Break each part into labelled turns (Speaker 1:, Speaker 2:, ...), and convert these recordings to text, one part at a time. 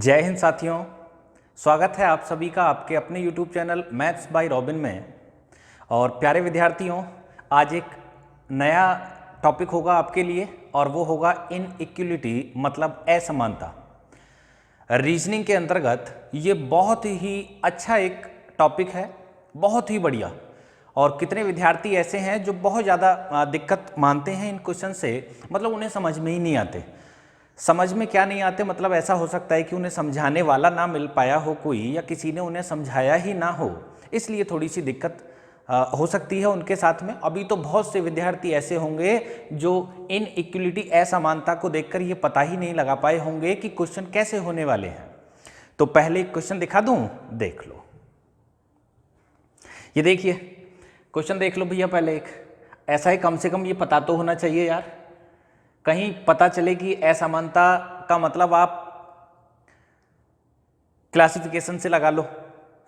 Speaker 1: जय हिंद साथियों, स्वागत है आप सभी का आपके अपने YouTube channel maths by robin में। और प्यारे विद्यार्थियों, आज एक नया टॉपिक होगा आपके लिए और वो होगा इनइक्वलिटी मतलब असमानता। रीजनिंग के अंतर्गत ये बहुत ही अच्छा एक टॉपिक है, बहुत ही बढ़िया। और कितने विद्यार्थी ऐसे हैं जो बहुत ज़्यादा दिक्कत मानते हैं इन क्वेश्चन से, मतलब उन्हें समझ में ही नहीं आते। समझ में क्या नहीं आते, मतलब ऐसा हो सकता है कि उन्हें समझाने वाला ना मिल पाया हो कोई, या किसी ने उन्हें समझाया ही ना हो, इसलिए थोड़ी सी दिक्कत हो सकती है उनके साथ में। अभी तो बहुत से विद्यार्थी ऐसे होंगे जो इनइक्वलिटी असमानता को देखकर ये पता ही नहीं लगा पाए होंगे कि क्वेश्चन कैसे होने वाले हैं। तो पहले एक क्वेश्चन दिखा दूं, देख लो। ये देखिए क्वेश्चन, देख लो भैया। पहले एक ऐसा है, कम से कम ये पता तो होना चाहिए यार, कहीं पता चले कि असमानता का मतलब आप क्लासिफिकेशन से लगा लो।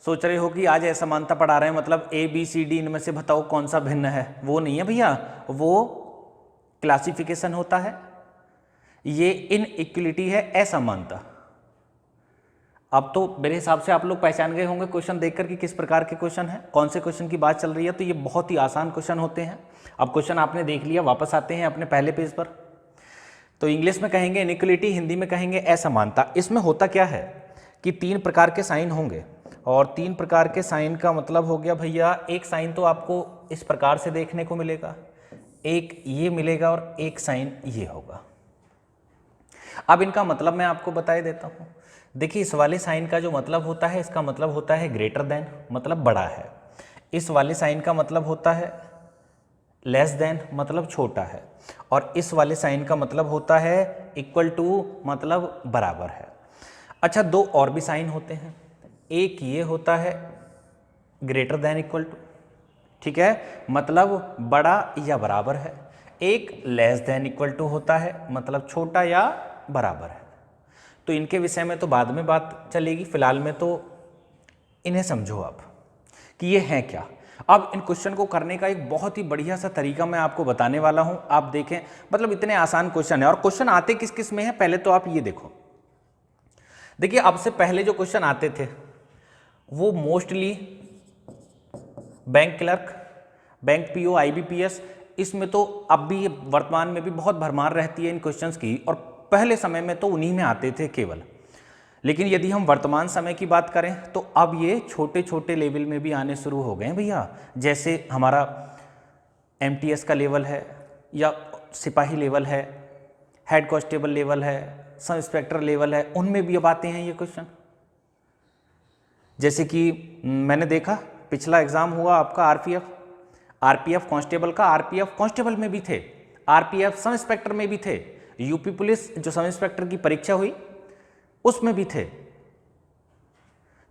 Speaker 1: सोच रहे हो कि आज असमानता पढ़ा रहे हैं मतलब ए बी सी डी इनमें से बताओ कौन सा भिन्न है, वो नहीं है भैया, वो क्लासिफिकेशन होता है। ये इनइक्वलिटी है, असमानता। अब तो मेरे हिसाब से आप लोग पहचान गए होंगे क्वेश्चन देखकर कि किस प्रकार के क्वेश्चन है, कौन से क्वेश्चन की बात चल रही है। तो ये बहुत ही आसान क्वेश्चन होते हैं। अब क्वेश्चन आपने देख लिया, वापस आते हैं अपने पहले पेज पर। तो इंग्लिश में कहेंगे इनइक्वलिटी, हिंदी में कहेंगे असमानता। इसमें होता क्या है कि तीन प्रकार के साइन होंगे, और तीन प्रकार के साइन का मतलब हो गया भैया, एक साइन तो आपको इस प्रकार से देखने को मिलेगा, एक ये मिलेगा और एक साइन ये होगा। अब इनका मतलब मैं आपको बता देता हूं। देखिए, इस वाले साइन का जो मतलब होता है, इसका मतलब होता है ग्रेटर देन, मतलब बड़ा है। इस वाले साइन का मतलब होता है लेस देन, मतलब छोटा है। और इस वाले साइन का मतलब होता है इक्वल टू, मतलब बराबर है। अच्छा, दो और भी साइन होते हैं। एक ये होता है ग्रेटर देन इक्वल टू, ठीक है, मतलब बड़ा या बराबर है। एक लेस देन इक्वल टू होता है, मतलब छोटा या बराबर है। तो इनके विषय में तो बाद में बात चलेगी, फिलहाल में तो इन्हें समझो आप कि ये हैं क्या। अब इन क्वेश्चन को करने का एक बहुत ही बढ़िया सा तरीका मैं आपको बताने वाला हूं। आप देखें, मतलब इतने आसान क्वेश्चन है। और क्वेश्चन आते किस किस में है, पहले तो आप ये देखो। देखिए, अब से पहले जो क्वेश्चन आते थे वो mostly bank clerk, bank PO, IBPS, इसमें तो अब भी वर्तमान में भी बहुत भरमार रहती है इन क्वेश्चंस की, और पहले समय में तो उन्हीं में आते थे केवल। लेकिन यदि हम वर्तमान समय की बात करें तो अब ये छोटे छोटे लेवल में भी आने शुरू हो गए हैं भैया। जैसे हमारा एमटीएस का लेवल है, या सिपाही लेवल है, हेड कांस्टेबल लेवल है, सब इंस्पेक्टर लेवल है, उनमें भी अब आते हैं ये क्वेश्चन। जैसे कि मैंने देखा पिछला एग्जाम हुआ आपका आरपीएफ कांस्टेबल का, आरपीएफ कांस्टेबल में भी थे, आरपीएफ सब इंस्पेक्टर में भी थे, यूपी पुलिस जो सब इंस्पेक्टर की परीक्षा हुई उसमें भी थे।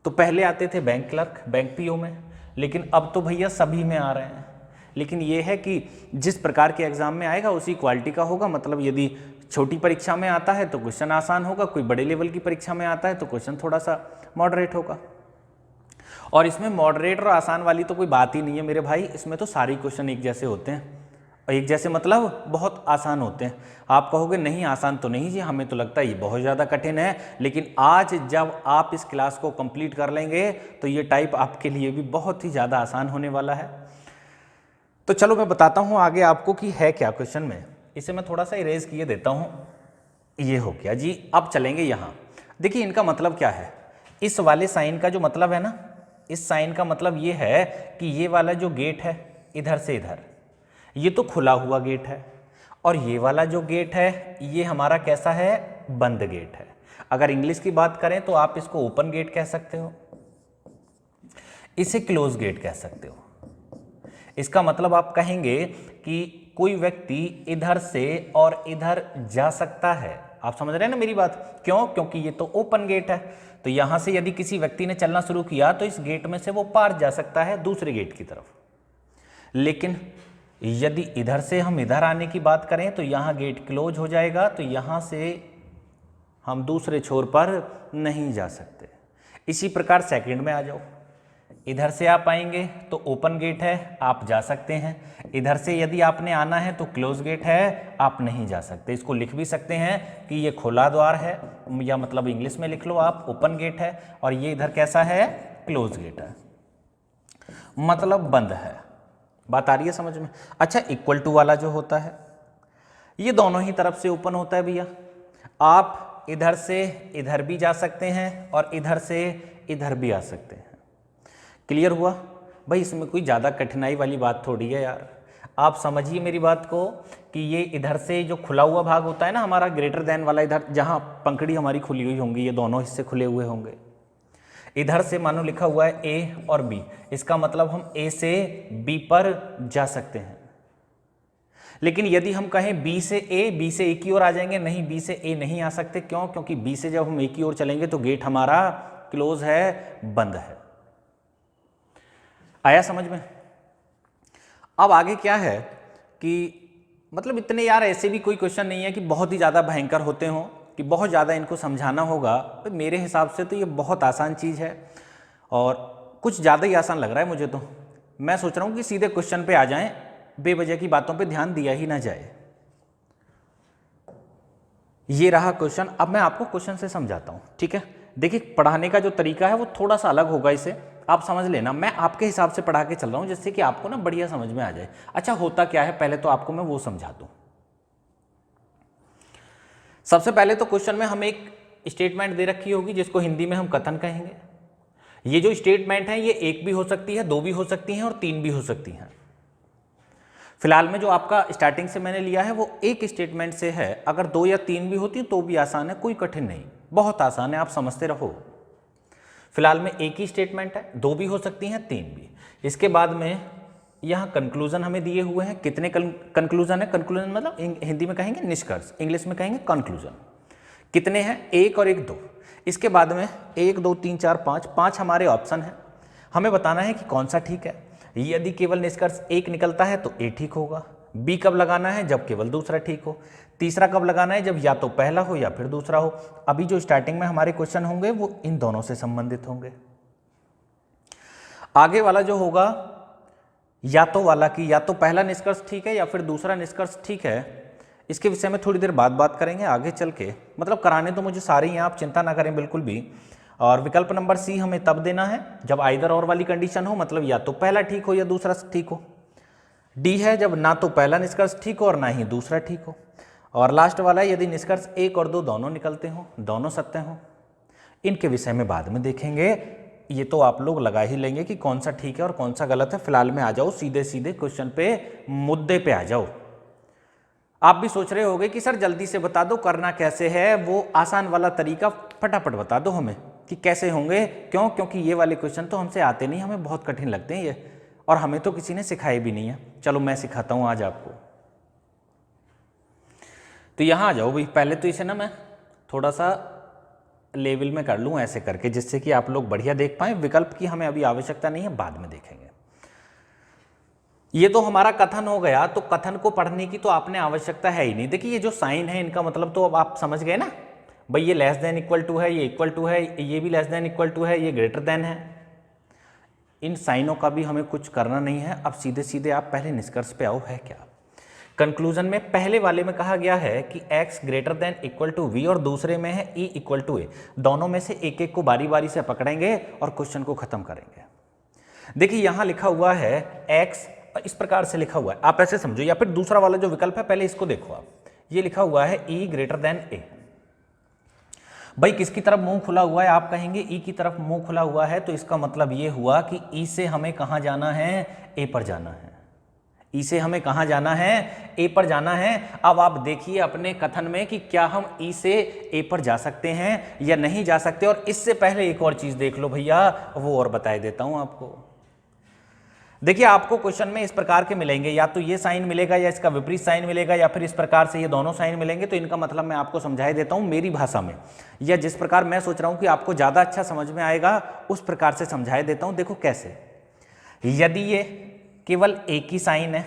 Speaker 1: तो पहले आते थे बैंक क्लर्क, बैंक पीओ में, लेकिन अब तो भैया सभी में आ रहे हैं। लेकिन यह है कि जिस प्रकार के एग्जाम में आएगा उसी क्वालिटी का होगा। मतलब यदि छोटी परीक्षा में आता है तो क्वेश्चन आसान होगा, कोई बड़े लेवल की परीक्षा में आता है तो क्वेश्चन थोड़ा सा मॉडरेट होगा। और इसमें मॉडरेट और आसान वाली तो कोई बात ही नहीं है मेरे भाई, इसमें तो सारे क्वेश्चन एक जैसे होते हैं। एक जैसे मतलब बहुत आसान होते हैं। आप कहोगे नहीं आसान तो नहीं जी, हमें तो लगता है ये बहुत ज़्यादा कठिन है। लेकिन आज जब आप इस क्लास को कंप्लीट कर लेंगे तो ये टाइप आपके लिए भी बहुत ही ज़्यादा आसान होने वाला है। तो चलो मैं बताता हूँ आगे आपको कि है क्या क्वेश्चन में। इसे मैं थोड़ा सा इरेज किए देता हूँ। ये हो गया जी। अब चलेंगे यहाँ। देखिए, इनका मतलब क्या है। इस वाले साइन का जो मतलब है ना, इस साइन का मतलब ये है कि ये वाला जो गेट है इधर से इधर, ये तो खुला हुआ गेट है, और ये वाला जो गेट है ये हमारा कैसा है, बंद गेट है। अगर इंग्लिश की बात करें तो आप इसको ओपन गेट कह सकते हो, इसे क्लोज गेट कह सकते हो। इसका मतलब आप कहेंगे कि कोई व्यक्ति इधर से और इधर जा सकता है। आप समझ रहे हैं ना मेरी बात, क्यों? क्योंकि ये तो ओपन गेट है। तो यहां से यदि किसी व्यक्ति ने चलना शुरू किया तो इस गेट में से वो पार जा सकता है दूसरे गेट की तरफ। लेकिन यदि इधर से हम इधर आने की बात करें तो यहाँ गेट क्लोज हो जाएगा, तो यहाँ से हम दूसरे छोर पर नहीं जा सकते। इसी प्रकार सेकंड में आ जाओ, इधर से आप आएंगे तो ओपन गेट है, आप जा सकते हैं। इधर से यदि आपने आना है तो क्लोज गेट है, आप नहीं जा सकते। इसको लिख भी सकते हैं कि ये खुला द्वार है, या मतलब इंग्लिश में लिख लो आप ओपन गेट है, और ये इधर कैसा है, क्लोज गेट है, मतलब बंद है। बात आ रही है समझ में? अच्छा, इक्वल टू वाला जो होता है ये दोनों ही तरफ से ओपन होता है भैया। आप इधर से इधर भी जा सकते हैं और इधर से इधर भी आ सकते हैं। क्लियर हुआ भाई? इसमें कोई ज़्यादा कठिनाई वाली बात थोड़ी है यार। आप समझिए मेरी बात को कि ये इधर से जो खुला हुआ भाग होता है ना हमारा, ग्रेटर देन वाला, इधर जहाँ पंखड़ी हमारी खुली हुई होंगी, ये दोनों हिस्से खुले हुए होंगे। इधर से मानो लिखा हुआ है ए और बी, इसका मतलब हम ए से बी पर जा सकते हैं। लेकिन यदि हम कहें बी से ए की ओर आ जाएंगे, नहीं, बी से ए नहीं आ सकते। क्यों? क्योंकि बी से जब हम ए की ओर चलेंगे तो गेट हमारा क्लोज है, बंद है। आया समझ में? अब आगे क्या है कि मतलब इतने यार ऐसे भी कोई क्वेश्चन नहीं है कि बहुत ही ज़्यादा भयंकर होते हों, कि बहुत ज़्यादा इनको समझाना होगा। तो मेरे हिसाब से तो ये बहुत आसान चीज़ है, और कुछ ज़्यादा ही आसान लग रहा है मुझे। तो मैं सोच रहा हूँ कि सीधे क्वेश्चन पे आ जाएं, बेवजह की बातों पे ध्यान दिया ही ना जाए। ये रहा क्वेश्चन। अब मैं आपको क्वेश्चन से समझाता हूँ, ठीक है? देखिए, पढ़ाने का जो तरीका है वो थोड़ा सा अलग होगा, इसे आप समझ लेना। मैं आपके हिसाब से पढ़ा के चल रहा हूँ जिससे कि आपको ना बढ़िया समझ में आ जाए। अच्छा, होता क्या है पहले तो आपको मैं वो समझा दूँ। सबसे पहले तो क्वेश्चन में हमें एक स्टेटमेंट दे रखी होगी जिसको हिंदी में हम कथन कहेंगे। ये जो स्टेटमेंट है ये एक भी हो सकती है, दो भी हो सकती हैं और तीन भी हो सकती हैं। फिलहाल में जो आपका स्टार्टिंग से मैंने लिया है वो एक स्टेटमेंट से है। अगर दो या तीन भी होती तो भी आसान है, कोई कठिन नहीं, बहुत आसान है, आप समझते रहो। फिलहाल में एक ही स्टेटमेंट है, दो भी हो सकती हैं, तीन भी। इसके बाद में यहाँ कंक्लूजन हमें दिए हुए हैं। कितने कंक्लूजन है? कंक्लूजन मतलब हिंदी में कहेंगे निष्कर्ष, इंग्लिश में कहेंगे कंक्लूजन। कितने हैं? एक और एक, दो। इसके बाद में 1 2 3 4 5, 5 हमारे ऑप्शन है। हमें बताना है कि कौन सा ठीक है। यदि केवल निष्कर्ष एक निकलता है तो ए ठीक होगा। बी कब लगाना है? जब केवल दूसरा ठीक हो। तीसरा कब लगाना है? जब या तो पहला हो या फिर दूसरा हो। अभी जो स्टार्टिंग में हमारे क्वेश्चन होंगे वो इन दोनों से संबंधित होंगे। आगे वाला जो होगा या तो वाला कि या तो पहला निष्कर्ष ठीक है या फिर दूसरा निष्कर्ष ठीक है, इसके विषय में थोड़ी देर बाद बात करेंगे आगे चल के। मतलब कराने तो मुझे सारे ही हैं, आप चिंता ना करें बिल्कुल भी। और विकल्प नंबर सी हमें तब देना है जब आइदर और वाली कंडीशन हो, मतलब या तो पहला ठीक हो या दूसरा ठीक हो। डी है जब ना तो पहला निष्कर्ष ठीक हो और ना ही दूसरा ठीक हो। और लास्ट वाला है यदि निष्कर्ष एक और दो दोनों निकलते हों, दोनों सत्य हों। इनके विषय में बाद में देखेंगे। ये तो आप लोग लगा ही लेंगे कि कौन सा ठीक है और कौन सा गलत है। फिलहाल में आ जाओ सीधे सीधे क्वेश्चन पे, मुद्दे पे आ जाओ। आप भी सोच रहे होंगे कि सर जल्दी से बता दो करना कैसे है, वो आसान वाला तरीका फटाफट बता दो हमें कि कैसे होंगे। क्यों? क्योंकि ये वाले क्वेश्चन तो हमसे आते नहीं, हमें बहुत कठिन लगते हैं ये, और हमें तो किसी ने सिखाए भी नहीं है। चलो मैं सिखाता हूं आज आपको। तो यहां आ जाओ भाई। पहले तो इसे ना मैं थोड़ा सा लेवल में कर लूं ऐसे करके, जिससे कि आप लोग बढ़िया देख पाए। विकल्प की हमें अभी आवश्यकता नहीं है, बाद में देखेंगे। ये तो हमारा कथन हो गया, तो कथन को पढ़ने की तो आपने आवश्यकता है ही नहीं। देखिए ये जो साइन है इनका मतलब तो अब आप समझ गए ना भाई, ये लेस देन इक्वल टू है, ये इक्वल टू है, ये भी लेस देन इक्वल टू है, ये ग्रेटर देन है। इन साइनों का भी हमें कुछ करना नहीं है। अब सीधे सीधे आप पहले निष्कर्ष पे आओ। है क्या कंक्लूजन में? पहले वाले में कहा गया है कि x greater than equal to v और दूसरे में है e इक्वल टू ए। दोनों में से एक एक को बारी बारी से पकड़ेंगे और क्वेश्चन को खत्म करेंगे। देखिए यहां लिखा हुआ है x, इस प्रकार से लिखा हुआ है, आप ऐसे समझो। या फिर दूसरा वाला जो विकल्प है पहले इसको देखो आप। ये लिखा हुआ है e ग्रेटर देन ए। भाई किसकी तरफ मुंह खुला हुआ है? आप कहेंगे ई की तरफ मुंह खुला हुआ है, तो इसका मतलब ये हुआ कि ई से हमें कहां जाना है? ए पर जाना है। ई से हमें कहां जाना है? ए पर जाना है। अब आप देखिए अपने कथन में कि क्या हम ई से ए पर जा सकते हैं या नहीं जा सकते। और इससे पहले एक और चीज देख लो भैया, वो और बता देता हूं आपको। देखिए आपको क्वेश्चन में इस प्रकार के मिलेंगे, या तो ये साइन मिलेगा या इसका विपरीत साइन मिलेगा, या फिर इस प्रकार से ये दोनों साइन मिलेंगे। तो इनका मतलब मैं आपको समझाई देता हूं मेरी भाषा में, या जिस प्रकार मैं सोच रहा हूं कि आपको ज्यादा अच्छा समझ में आएगा उस प्रकार से समझाई देता हूं। देखो कैसे। यदि ये केवल एक ही साइन है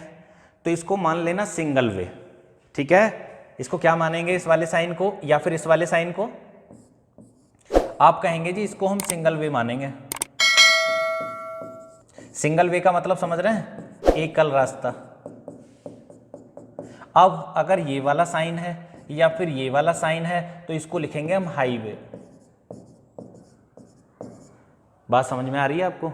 Speaker 1: तो इसको मान लेना सिंगल वे, ठीक है। इसको क्या मानेंगे? इस वाले साइन को या फिर इस वाले साइन को? आप कहेंगे जी इसको हम सिंगल वे मानेंगे। सिंगल वे का मतलब समझ रहे हैं, एकल रास्ता। अब अगर ये वाला साइन है या फिर ये वाला साइन है तो इसको लिखेंगे हम हाईवे। बात समझ में आ रही है आपको?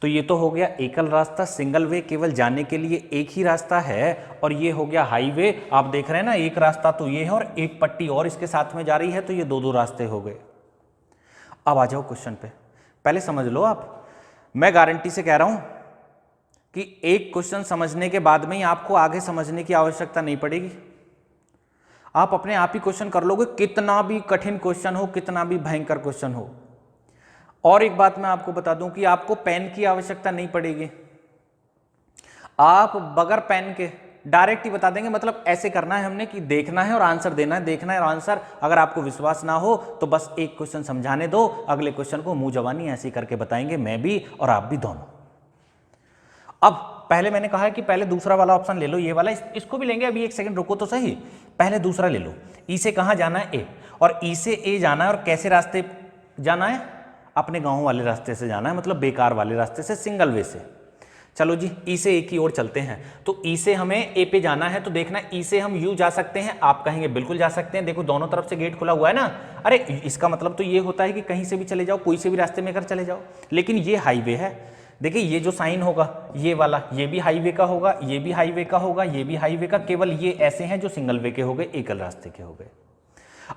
Speaker 1: तो ये तो हो गया एकल रास्ता, सिंगल वे, केवल जाने के लिए एक ही रास्ता है, और ये हो गया हाईवे। आप देख रहे हैं ना, एक रास्ता तो ये है और एक पट्टी और इसके साथ में जा रही है, तो ये दो रास्ते हो गए। अब आ जाओ क्वेश्चन पे, पहले समझ लो आप। मैं गारंटी से कह रहा हूं कि एक क्वेश्चन समझने के बाद में ही आपको आगे समझने की आवश्यकता नहीं पड़ेगी। आप अपने आप ही क्वेश्चन कर लोगे, कितना भी कठिन क्वेश्चन हो, कितना भी भयंकर क्वेश्चन हो। और एक बात मैं आपको बता दूं कि आपको पेन की आवश्यकता नहीं पड़ेगी। आप बगैर पेन के डायरेक्ट ही बता देंगे, मतलब ऐसे करना है हमने कि देखना है और आंसर देना है, देखना है और आंसर। अगर आपको विश्वास ना हो तो बस एक क्वेश्चन समझाने दो, अगले क्वेश्चन को मुंह जवानी ऐसे करके बताएंगे, मैं भी और आप भी दोनों। अब पहले मैंने कहा है कि पहले दूसरा वाला ऑप्शन ले लो, ये वाला, इसको भी लेंगे। अभी एक सेकंड रुको तो सही, पहले दूसरा ले लो। ई से कहाँ जाना है? ए, और ई से ए जाना है, और कैसे रास्ते जाना है? अपने गांव वाले रास्ते से जाना है, मतलब बेकार वाले रास्ते से, सिंगल वे से। चलो जी, ई से ए की ओर चलते हैं। तो ई से हमें ए पे जाना है, तो देखना ई से हम यू जा सकते हैं। आप कहेंगे बिल्कुल जा सकते हैं, देखो दोनों तरफ से गेट खुला हुआ है ना। अरे इसका मतलब तो ये होता है कि कहीं से भी चले जाओ, कोई से भी रास्ते में कर चले जाओ। लेकिन ये हाईवे है, देखिए ये जो साइन होगा ये वाला, ये भी हाईवे का होगा, ये भी हाईवे का होगा, ये भी हाईवे का। केवल ये ऐसे हैं जो सिंगल वे के हो गए, एकल रास्ते के हो गए।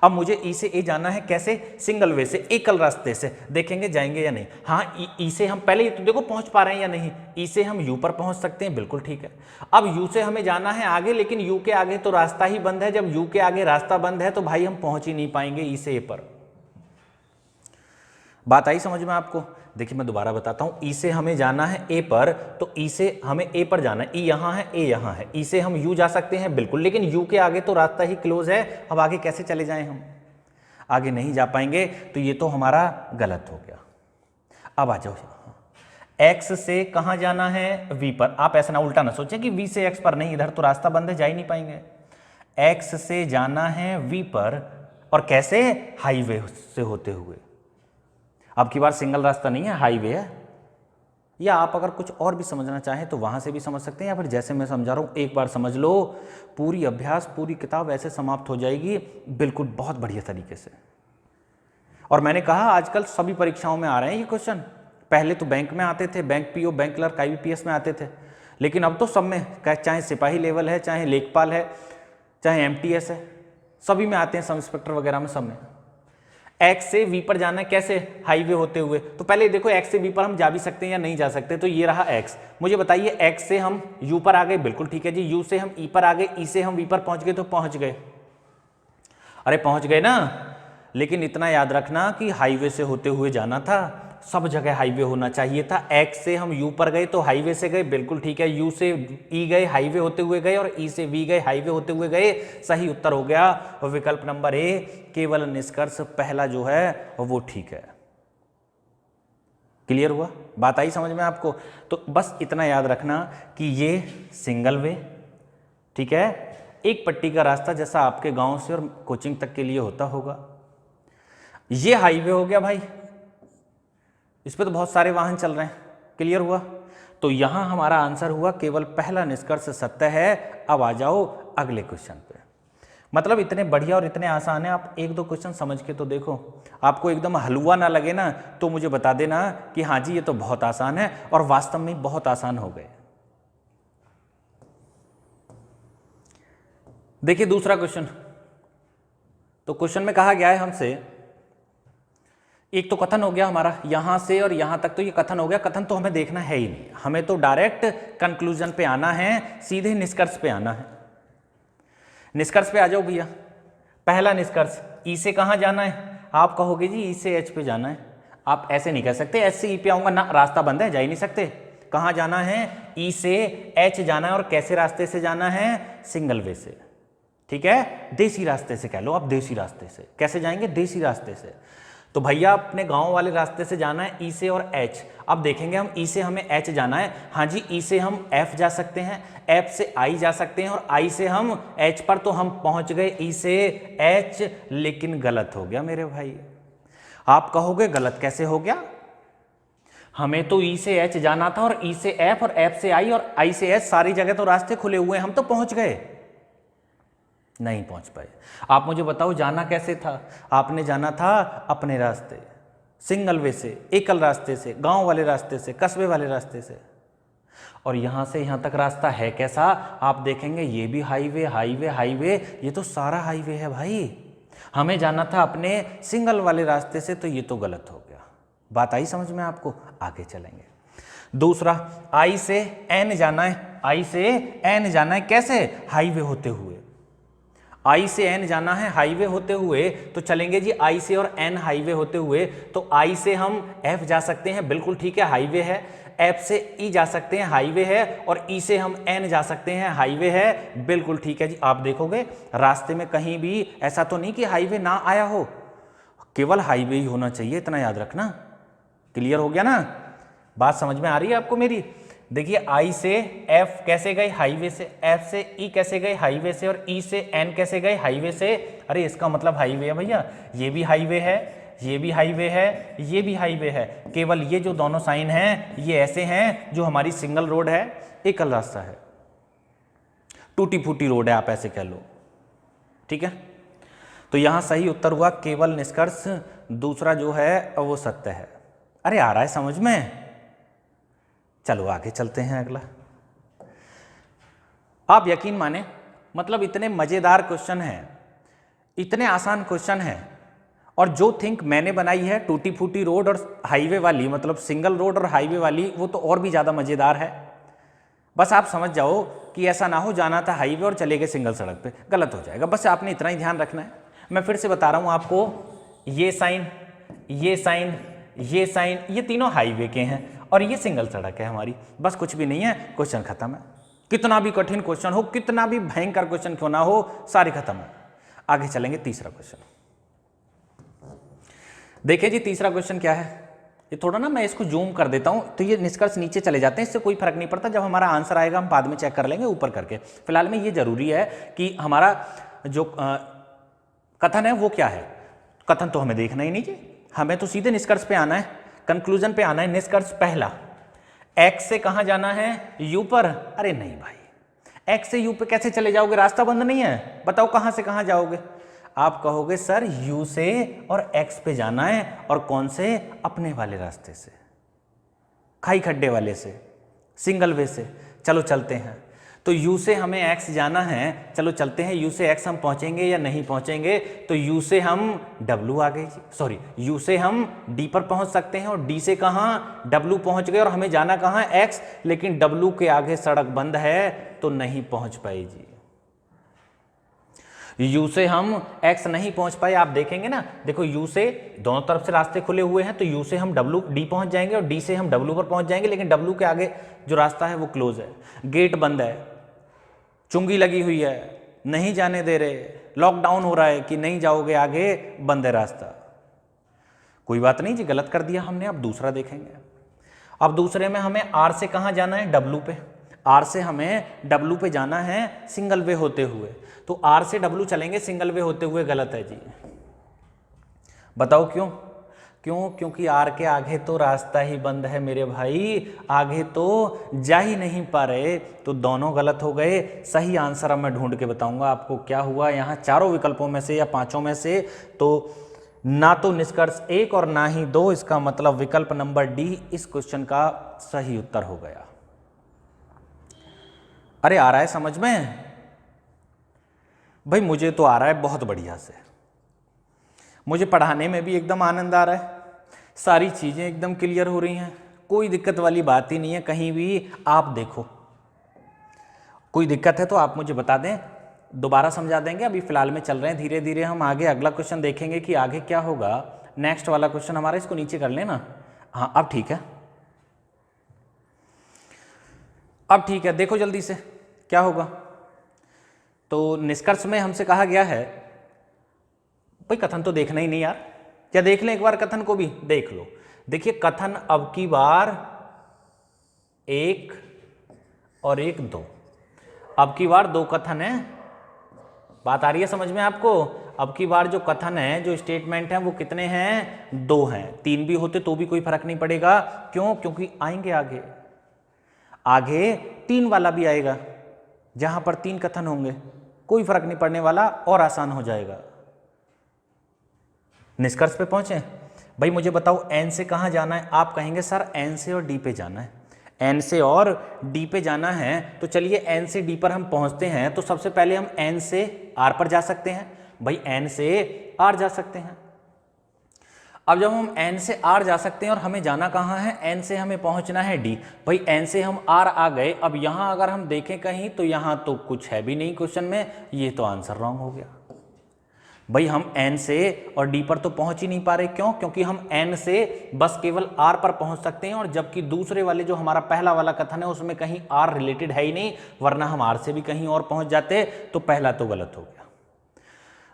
Speaker 1: अब मुझे ई से ए जाना है, कैसे? सिंगल वे से, एकल रास्ते से। देखेंगे जाएंगे या नहीं। हाँ, ई से हम पहले तो देखो पहुंच पा रहे हैं या नहीं। ई से हम यू पर पहुंच सकते हैं, बिल्कुल ठीक है। अब यू से हमें जाना है आगे, लेकिन यू के आगे तो रास्ता ही बंद है। जब यू के आगे रास्ता बंद है तो भाई हम पहुंच ही नहीं पाएंगे ई से ए पर। बात आई समझ में आपको? देखिए मैं दोबारा बताता हूं, ई से हमें जाना है ए पर, तो ई से हमें ए पर जाना है। ई यहां है, ए यहां है। ई से हम यू जा सकते हैं, बिल्कुल, लेकिन यू के आगे तो रास्ता ही क्लोज है। अब आगे कैसे चले जाएं हम? आगे नहीं जा पाएंगे, तो ये तो हमारा गलत हो गया। अब आ जाओ, एक्स से कहां जाना है? वी पर। आप ऐसा ना उल्टा ना सोचें कि वी से एक्स पर, नहीं, इधर तो रास्ता बंद है, जा ही नहीं पाएंगे। एक्स से जाना है वी पर, और कैसे? हाईवे से होते हुए। अब की बार सिंगल रास्ता नहीं है, हाईवे है। या आप अगर कुछ और भी समझना चाहें तो वहां से भी समझ सकते हैं, या फिर जैसे मैं समझा रहा हूं एक बार समझ लो, पूरी अभ्यास, पूरी किताब ऐसे समाप्त हो जाएगी, बिल्कुल बहुत बढ़िया तरीके से। और मैंने कहा आजकल सभी परीक्षाओं में आ रहे हैं ये क्वेश्चन। पहले तो बैंक में आते थे, bank PO, bank clerk, IBPS में आते थे, लेकिन अब तो सब में, चाहे सिपाही लेवल है, चाहे लेखपाल है, चाहे MTS है, सभी में आते हैं, सब इंस्पेक्टर वगैरह में, सब में। एक्स से वी पर जाना है, कैसे? हाईवे होते हुए। तो पहले देखो एक्स से वी पर हम जा भी सकते हैं या नहीं जा सकते। तो ये रहा एक्स। मुझे बताइए, एक्स से हम यू पर आ गए, बिल्कुल ठीक है जी। यू से हम ई पर आ गए, ई से हम वी पर पहुंच गए, तो पहुंच गए। अरे पहुंच गए ना, लेकिन इतना याद रखना कि हाईवे से होते हुए जाना था, सब जगह हाईवे होना चाहिए था। एक्स से हम यू पर गए तो हाईवे से गए, बिल्कुल ठीक है। यू से ई गए, हाईवे होते हुए गए, और ई से वी गए, हाईवे होते हुए गए। सही उत्तर हो गया विकल्प नंबर ए। केवल निष्कर्ष पहला जो है वो ठीक है। क्लियर हुआ? बात आई समझ में आपको? तो बस इतना याद रखना कि ये सिंगल वे, ठीक है, एक पट्टी का रास्ता जैसा आपके गांव से और कोचिंग तक के लिए होता होगा। ये हाईवे हो गया भाई, इस पे तो बहुत सारे वाहन चल रहे हैं। क्लियर हुआ? तो यहां हमारा आंसर हुआ केवल पहला निष्कर्ष सत्य है। अब आ जाओ अगले क्वेश्चन पे। मतलब इतने बढ़िया और इतने आसान है, आप एक दो क्वेश्चन समझ के तो देखो, आपको एकदम हलवा ना लगे ना तो मुझे बता देना कि हाँ जी ये तो बहुत आसान है, और वास्तव में बहुत आसान हो गए। देखिए दूसरा क्वेश्चन। तो क्वेश्चन में कहा गया है हमसे, एक तो कथन हो गया हमारा यहां से और यहां तक, तो ये कथन हो गया। कथन तो हमें देखना है ही नहीं, हमें तो डायरेक्ट कंक्लूजन पे आना है, सीधे निष्कर्ष पे आना है। निष्कर्ष पे आ जाओ भैया। पहला निष्कर्ष, ई से कहां जाना है? आप कहोगे जी ई से एच पे जाना है। आप ऐसे नहीं कह सकते एच से ई पे आऊंगा ना, रास्ता बंद है, जा ही नहीं सकते। कहां जाना है? ई से एच जाना है, और कैसे रास्ते से जाना है? सिंगल वे से, ठीक है, देसी रास्ते से कह लो आप, देसी रास्ते से। कैसे जाएंगे? देसी रास्ते से। तो भैया अपने गांव वाले रास्ते से जाना है ई से और एच। अब देखेंगे हम, ई से हमें एच जाना है, हाँ जी, ई से हम एफ जा सकते हैं, एफ से आई जा सकते हैं, और आई से हम एच पर, तो हम पहुंच गए ई से एच। लेकिन गलत हो गया मेरे भाई। आप कहोगे गलत कैसे हो गया? हमें तो ई से एच जाना था और ई से एफ और एफ से आई और आई से एच, सारी जगह तो रास्ते खुले हुए हैं, हम तो पहुंच गए, नहीं पहुंच पाए। आप मुझे बताओ जाना कैसे था? आपने जाना था अपने रास्ते, सिंगल वे से, एकल रास्ते से, गांव वाले रास्ते से, कस्बे वाले रास्ते से। और यहां से यहां तक रास्ता है कैसा? आप देखेंगे ये भी हाईवे हाईवे हाईवे, ये तो सारा हाईवे है भाई। हमें जाना था अपने सिंगल वाले रास्ते से, तो ये तो गलत हो गया। बात आई समझ में आपको? आगे चलेंगे। दूसरा, आई से एन जाना है, आई से एन जाना है कैसे? हाईवे होते हुए। आई से एन जाना है हाईवे होते हुए, तो चलेंगे जी आई से और एन हाईवे होते हुए। तो आई से हम एफ जा सकते हैं, बिल्कुल ठीक है, हाईवे है। एफ से ई जा सकते हैं, हाईवे है। और ई से हम एन जा सकते हैं, हाईवे है, बिल्कुल ठीक है जी। आप देखोगे रास्ते में कहीं भी ऐसा तो नहीं कि हाईवे ना आया हो, केवल हाईवे ही होना चाहिए, इतना याद रखना। क्लियर हो गया ना? बात समझ में आ रही है आपको मेरी? देखिए आई से एफ कैसे गए? हाईवे से। एफ से ई कैसे गए? हाईवे से। और ई से एन कैसे गए? हाईवे से। अरे इसका मतलब हाईवे है भैया, ये भी हाईवे है, ये भी हाईवे है, ये भी हाईवे है। केवल ये जो दोनों साइन हैं ये ऐसे हैं जो हमारी सिंगल रोड है, एकल रास्ता है, टूटी फूटी रोड है, आप ऐसे कह लो, ठीक है। तो यहां सही उत्तर हुआ केवल निष्कर्ष, दूसरा जो है वो सत्य है। अरे आ रहा है समझ में? चलो आगे चलते हैं अगला। आप यकीन माने, मतलब इतने मजेदार क्वेश्चन हैं, इतने आसान क्वेश्चन हैं, और जो थिंक मैंने बनाई है टूटी फूटी रोड और हाईवे वाली, मतलब सिंगल रोड और हाईवे वाली, वो तो और भी ज्यादा मजेदार है। बस आप समझ जाओ कि ऐसा ना हो जाना था हाईवे और चले गए सिंगल सड़क पे, गलत हो जाएगा। बस आपने इतना ही ध्यान रखना है। मैं फिर से बता रहा हूं आपको, ये साइन, ये साइन, ये साइन, ये तीनों हाईवे के हैं और ये सिंगल सड़क है हमारी। बस कुछ भी नहीं है, क्वेश्चन खत्म है। कितना भी कठिन क्वेश्चन हो, कितना भी भयंकर क्वेश्चन क्यों ना हो, सारे खत्म है। आगे चलेंगे तीसरा क्वेश्चन। देखिए जी तीसरा क्वेश्चन क्या है। ये थोड़ा ना मैं इसको जूम कर देता हूं तो ये निष्कर्ष नीचे चले जाते हैं, इससे कोई फर्क नहीं पड़ता। जब हमारा आंसर आएगा हम बाद में चेक कर लेंगे ऊपर करके। फिलहाल में ये जरूरी है कि हमारा जो कथन है वो क्या है। कथन तो हमें देखना ही नहीं चाहिए, हमें तो सीधे निष्कर्ष पे आना है, कंक्लूजन पे आना है। निष्कर्ष पहला, एक्स से कहां जाना है? यू पर। अरे नहीं भाई, एक्स से यू पे कैसे चले जाओगे? रास्ता बंद नहीं है, बताओ कहां से कहां जाओगे? आप कहोगे सर यू से और एक्स पे जाना है, और कौन से? अपने वाले रास्ते से, खाई खड्डे वाले से, सिंगल वे से। चलो चलते हैं। तो यू से हमें एक्स जाना है, चलो चलते हैं। यू से एक्स हम पहुंचेंगे या नहीं पहुंचेंगे? तो यू से हम डब्लू आ गए, सॉरी यू से हम डी पर पहुंच सकते हैं, और डी से कहाँ? डब्लू पहुंच गए, और हमें जाना कहाँ? एक्स। लेकिन डब्लू के आगे सड़क बंद है तो नहीं पहुंच पाए जी। यू से हम एक्स नहीं पहुंच पाए। आप देखेंगे ना, देखो यू से दोनों तरफ से रास्ते खुले हुए हैं, तो यू से हम डब्लू डी पहुंच जाएंगे और डी से हम डब्लू पर पहुंच जाएंगे। लेकिन डब्लू के आगे जो रास्ता है वो क्लोज है, गेट बंद है, चुंगी लगी हुई है, नहीं जाने दे रहे, लॉकडाउन हो रहा है कि नहीं जाओगे आगे, बंद है रास्ता। कोई बात नहीं जी, गलत कर दिया हमने। अब दूसरा देखेंगे। अब दूसरे में हमें आर से कहां जाना है? डब्लू पे। आर से हमें डब्लू पे जाना है सिंगल वे होते हुए, तो आर से डब्लू चलेंगे सिंगल वे होते हुए। गलत है जी, बताओ क्यों? क्यों? क्योंकि आर के आगे तो रास्ता ही बंद है मेरे भाई, आगे तो जा ही नहीं पा रहे। तो दोनों गलत हो गए। सही आंसर अब मैं ढूंढ के बताऊंगा आपको क्या हुआ यहाँ चारों विकल्पों में से या पांचों में से। तो ना तो निष्कर्ष 1 और ना ही 2, इसका मतलब विकल्प नंबर डी इस क्वेश्चन का सही उत्तर हो गया। अरे आ रहा है समझ में भाई? मुझे तो आ रहा है बहुत बढ़िया से। मुझे पढ़ाने में भी एकदम आनंद आ रहा है, सारी चीजें एकदम क्लियर हो रही हैं, कोई दिक्कत वाली बात ही नहीं है कहीं भी। आप देखो कोई दिक्कत है तो आप मुझे बता दें, दोबारा समझा देंगे। अभी फिलहाल में चल रहे हैं, धीरे धीरे हम आगे अगला क्वेश्चन देखेंगे कि आगे क्या होगा। नेक्स्ट वाला क्वेश्चन हमारा, इसको नीचे कर लेना। हाँ अब ठीक है, अब ठीक है। देखो जल्दी से क्या होगा। तो निष्कर्ष में हमसे कहा गया है, भाई कथन तो देखना ही नहीं यार, क्या देख लें एक बार कथन को भी? देख लो। देखिए कथन अब की बार 1 और 1 2, अब की बार 2 कथन है। बात आ रही है समझ में आपको? अब की बार जो कथन है, जो स्टेटमेंट है, वो कितने हैं? 2 हैं। 3 भी होते तो भी कोई फर्क नहीं पड़ेगा। क्यों? क्योंकि आएंगे आगे, आगे 3 वाला भी आएगा, जहां पर 3 कथन होंगे, कोई फर्क नहीं पड़ने वाला और आसान हो जाएगा। निष्कर्ष पे पहुंचे भाई। मुझे बताओ एन से कहाँ जाना है? आप कहेंगे सर एन से और डी पे जाना है। एन से और डी पे जाना है, तो चलिए एन से डी पर हम पहुंचते हैं। तो सबसे पहले हम एन से आर पर जा सकते हैं। भाई एन से आर जा सकते हैं। अब जब हम एन से आर जा सकते हैं और हमें जाना कहाँ है? एन से हमें पहुंचना है डी। भाई एन से हम आर आ गए। अब यहाँ अगर हम देखें कहीं तो यहाँ तो कुछ है भी नहीं क्वेश्चन में, ये तो आंसर रॉन्ग हो गया। भाई हम एन से और डी पर तो पहुंच ही नहीं पा रहे। क्यों? क्योंकि हम एन से बस केवल आर पर पहुंच सकते हैं, और जबकि दूसरे वाले जो हमारा पहला वाला कथन है उसमें कहीं आर रिलेटेड है ही नहीं, वरना हम आर से भी कहीं और पहुंच जाते। तो पहला तो गलत हो गया।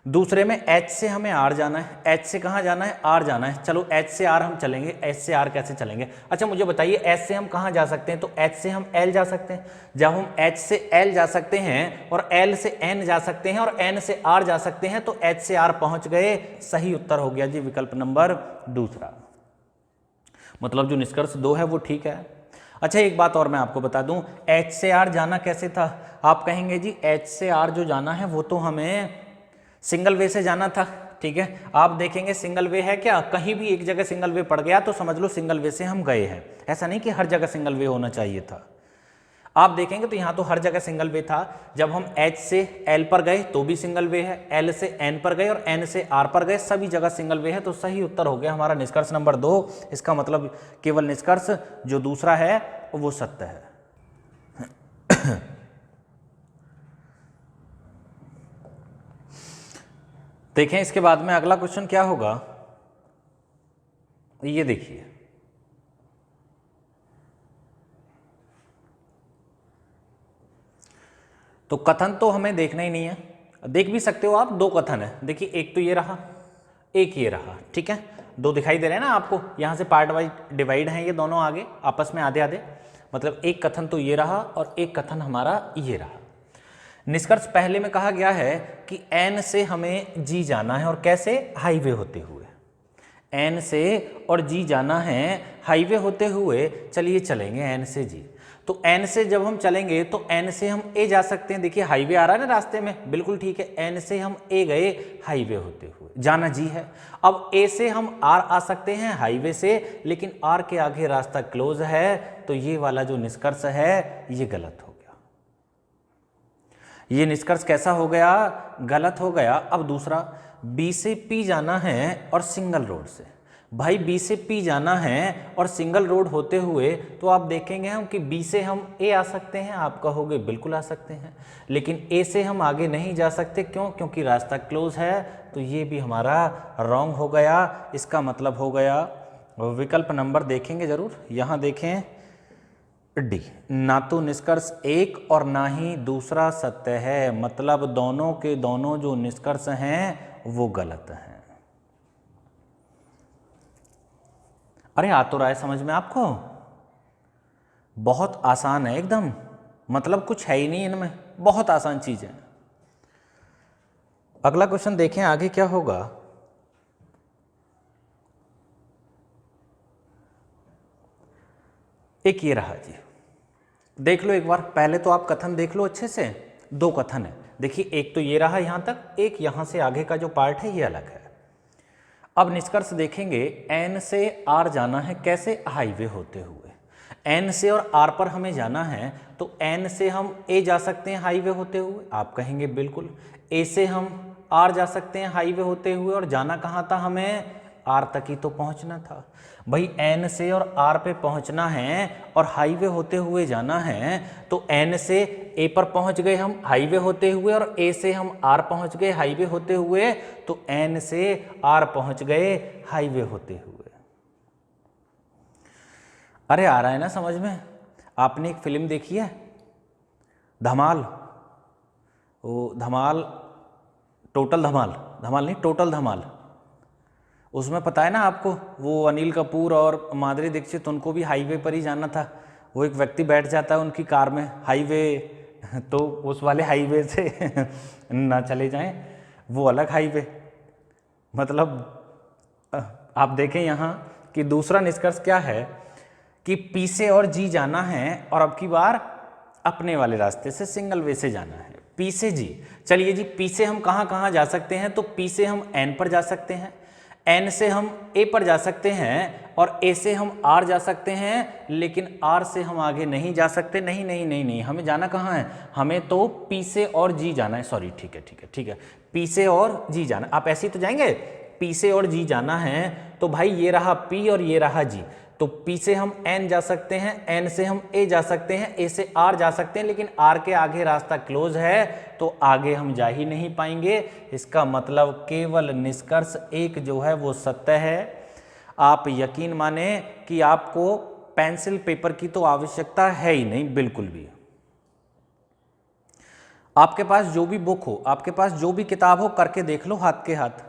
Speaker 1: दूसरे में एच से हमें आर जाना है। एच से कहाँ जाना है? आर जाना है। चलो एच से आर हम चलेंगे। एच से आर कैसे चलेंगे? अच्छा मुझे बताइए, एच से हम कहाँ जा सकते हैं? तो एच से हम एल जा सकते हैं। जब हम एच से एल जा सकते हैं और एल से एन जा सकते हैं और एन से आर जा सकते हैं, तो एच से आर पहुंच गए। सही उत्तर हो गया जी विकल्प नंबर दूसरा। मतलब जो निष्कर्ष 2 है वो ठीक है। अच्छा एक बात और मैं आपको बता दूं, एच से आर जाना कैसे था? आप कहेंगे जी एच से आर जो जाना है वो तो हमें सिंगल वे से जाना था। ठीक है, आप देखेंगे सिंगल वे है क्या? कहीं भी एक जगह सिंगल वे पड़ गया तो समझ लो सिंगल वे से हम गए हैं। ऐसा नहीं कि हर जगह सिंगल वे होना चाहिए था। आप देखेंगे तो यहाँ तो हर जगह सिंगल वे था। जब हम एच से एल पर गए तो भी सिंगल वे है, एल से एन पर गए और एन से आर पर गए, सभी जगह सिंगल वे है। तो सही उत्तर हो गया हमारा निष्कर्ष नंबर 2। इसका मतलब केवल निष्कर्ष जो दूसरा है वो सत्य है। देखें इसके बाद में अगला क्वेश्चन क्या होगा, ये देखिए। तो कथन तो हमें देखना ही नहीं है, देख भी सकते हो आप। 2 कथन है, देखिए एक तो ये रहा, एक ये रहा। ठीक है, 2 दिखाई दे रहे हैं ना आपको, यहां से पार्ट वाइज डिवाइड हैं ये दोनों आगे आपस में आधे आधे। मतलब एक कथन तो ये रहा और एक कथन हमारा ये रहा। निष्कर्ष पहले में कहा गया है कि एन से हमें जी जाना है, और कैसे? हाईवे होते हुए। एन से और जी जाना है हाईवे होते हुए। चलिए चलेंगे एन से जी। तो एन से जब हम चलेंगे तो एन से हम ए जा सकते हैं। देखिए हाईवे आ रहा है ना रास्ते में, बिल्कुल ठीक है। एन से हम ए गए हाईवे होते हुए, जाना जी है। अब ए से हम आर आ सकते हैं हाईवे से, लेकिन आर के आगे रास्ता क्लोज है, तो ये वाला जो निष्कर्ष है ये गलत हो गया। ये निष्कर्ष कैसा हो गया? गलत हो गया। अब दूसरा, बी से पी जाना है और सिंगल रोड से। भाई बी से पी जाना है और सिंगल रोड होते हुए, तो आप देखेंगे हम कि बी से हम ए आ सकते हैं। आप कहोगे बिल्कुल आ सकते हैं, लेकिन ए से हम आगे नहीं जा सकते। क्यों? क्योंकि रास्ता क्लोज है। तो ये भी हमारा रॉन्ग हो गया। इसका मतलब हो गया विकल्प नंबर, देखेंगे जरूर, यहाँ देखें डी। ना तो निष्कर्ष 1 और ना ही दूसरा सत्य है। मतलब दोनों के दोनों जो निष्कर्ष हैं वो गलत हैं। अरे आ तो रहा है समझ में आपको? बहुत आसान है एकदम, मतलब कुछ है ही नहीं इनमें, बहुत आसान चीज है। अगला क्वेश्चन देखें आगे क्या होगा। एक ये रहा जी, देख लो एक बार। पहले तो आप कथन देख लो अच्छे से। 2 कथन है, देखिए एक तो ये रहा यहां तक, एक यहां से आगे का जो पार्ट है ये अलग है। अब निष्कर्ष देखेंगे, एन से आर जाना है, कैसे? हाईवे होते हुए। एन से और आर पर हमें जाना है, तो एन से हम ए जा सकते हैं हाईवे होते हुए। आप कहेंगे बिल्कुल। ए से हम आर जा सकते हैं हाईवे होते हुए, और जाना कहाँ था? हमें आर तक ही तो पहुंचना था। भाई एन से और आर पे पहुंचना है और हाईवे होते हुए जाना है, तो एन से ए पर पहुंच गए हम हाईवे होते हुए, और ए से हम आर पहुंच गए हाईवे होते हुए, तो एन से आर पहुंच गए हाईवे होते हुए। अरे आ रहा है ना समझ में? आपने एक फिल्म देखी है धमाल, वो धमाल, टोटल धमाल, धमाल नहीं टोटल धमाल। उसमें पता है ना आपको, वो अनिल कपूर और माधुरी दीक्षित, उनको भी हाईवे पर ही जाना था। वो एक व्यक्ति बैठ जाता है उनकी कार में हाईवे, तो उस वाले हाईवे से ना चले जाएं, वो अलग हाईवे। मतलब आप देखें यहाँ कि दूसरा निष्कर्ष क्या है कि पी से और जी जाना है और अब की बार अपने वाले रास्ते से सिंगल वे से जाना है। पी से जी, चलिए जी, पी से हम कहाँ कहाँ जा सकते हैं? तो पी से हम एन पर जा सकते हैं, एन से हम ए पर जा सकते हैं और ए से हम आर जा सकते हैं, लेकिन आर से हम आगे नहीं जा सकते। नहीं नहीं नहीं नहीं, हमें जाना कहाँ है? हमें तो पी से और जी जाना है। सॉरी, ठीक है ठीक है ठीक है, पी से और जी जाना। आप ऐसे ही तो जाएंगे, पी से और जी जाना है तो भाई ये रहा पी और ये रहा जी। तो पी से हम एन जा सकते हैं, एन से हम ए जा सकते हैं, ए से आर जा सकते हैं, लेकिन आर के आगे रास्ता क्लोज है तो आगे हम जा ही नहीं पाएंगे। इसका मतलब केवल निष्कर्ष एक जो है वो सत्य है। आप यकीन माने कि आपको पेंसिल पेपर की तो आवश्यकता है ही नहीं बिल्कुल भी। आपके पास जो भी बुक हो, आपके पास जो भी किताब हो, करके देख लो हाथ के हाथ।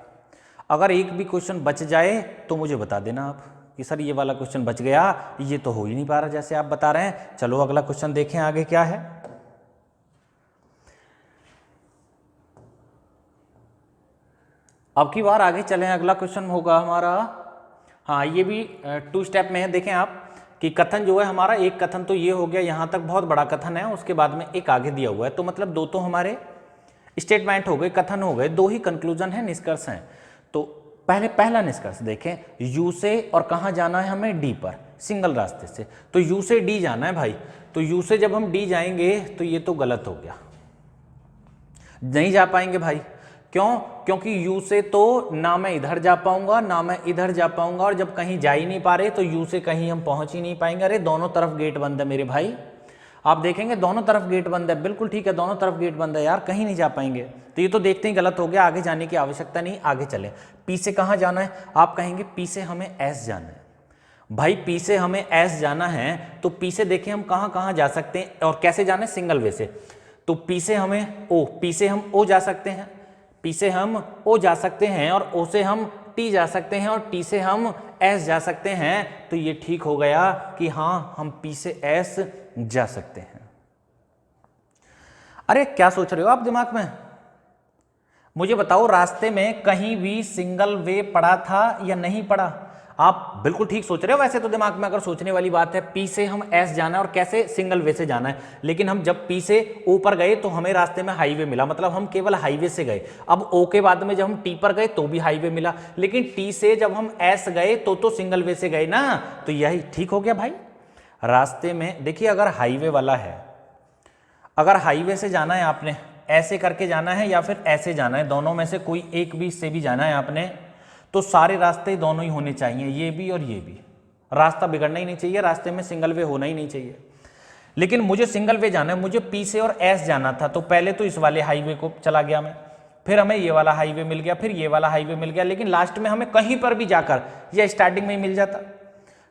Speaker 1: अगर एक भी क्वेश्चन बच जाए तो मुझे बता देना आप कि सर ये वाला क्वेश्चन बच गया, ये तो हो ही नहीं पा रहा जैसे आप बता रहे हैं। चलो अगला क्वेश्चन देखें आगे क्या है। अब की बार आगे चलें, अगला क्वेश्चन होगा हमारा, हाँ ये भी 2 स्टेप में है। देखें आप कि कथन जो है हमारा, एक कथन तो ये हो गया, यहाँ तक बहुत बड़ा कथन है, उसके बाद में एक आगे दिया हुआ है। तो मतलब 2 तो हमारे स्टेटमेंट हो गए, कथन हो गए, 2 ही कंक्लूजन है, निष्कर्ष हैं। तो पहला निष्कर्ष देखें, यू से और कहाँ जाना है हमें? डी पर, सिंगल रास्ते से। तो यू से डी जाना है भाई। तो यू से जब हम डी जाएंगे तो ये तो गलत हो गया, नहीं जा पाएंगे भाई। क्यों? क्योंकि यू से तो ना मैं इधर जा पाऊंगा ना मैं इधर जा पाऊंगा, और जब कहीं जा ही नहीं पा रहे तो यू से कहीं हम पहुंच ही नहीं पाएंगे। अरे दोनों तरफ गेट बंद है मेरे भाई, आप देखेंगे दोनों तरफ गेट बंद है। बिल्कुल ठीक है, दोनों तरफ गेट बंद है यार, कहीं नहीं जा पाएंगे। तो ये तो देखते ही गलत हो गया, आगे जाने की आवश्यकता नहीं, आगे चले। पी से कहाँ जाना है? आप कहेंगे पी से हमें एस जाना है। भाई पी से हमें एस जाना है तो पी से देखें हम कहाँ कहाँ जा सकते हैं और कैसे जाना है? सिंगल वे से। तो पी से हमें ओ, पी से हम ओ जा सकते हैं, पी से हम ओ जा सकते हैं, और ओ से हम टी जा सकते हैं, और टी से हम एस जा सकते हैं। तो ये ठीक हो गया कि हाँ हम पी से एस जा सकते हैं। अरे क्या सोच रहे हो आप दिमाग में? मुझे बताओ, रास्ते में कहीं भी सिंगल वे पड़ा था या नहीं पड़ा? आप बिल्कुल ठीक सोच रहे हो वैसे तो दिमाग में, अगर सोचने वाली बात है। पी से हम एस जाना है और कैसे? सिंगल वे से जाना है। लेकिन हम जब पी से ओ पर गए तो हमें रास्ते में हाईवे मिला, मतलब हम केवल हाईवे से गए। अब ओ के बाद में जब हम टी पर गए तो भी हाईवे मिला, लेकिन टी से जब हम एस गए तो सिंगल वे से गए ना। तो यही ठीक हो गया भाई। रास्ते में देखिए, अगर हाईवे वाला है, अगर हाईवे से जाना है आपने, ऐसे करके जाना है या फिर ऐसे जाना है, दोनों में से कोई एक भी से भी जाना है आपने, तो सारे रास्ते दोनों ही होने चाहिए, ये भी और ये भी। रास्ता बिगड़ना ही नहीं चाहिए, रास्ते में सिंगल वे होना ही नहीं चाहिए। लेकिन मुझे सिंगल वे जाना है, मुझे पी से और एस जाना था, तो पहले तो इस वाले हाईवे को चला गया मैं, फिर हमें ये वाला हाईवे मिल गया, फिर ये वाला हाईवे मिल गया, लेकिन लास्ट में हमें कहीं पर भी जाकर, या स्टार्टिंग में ही मिल जाता,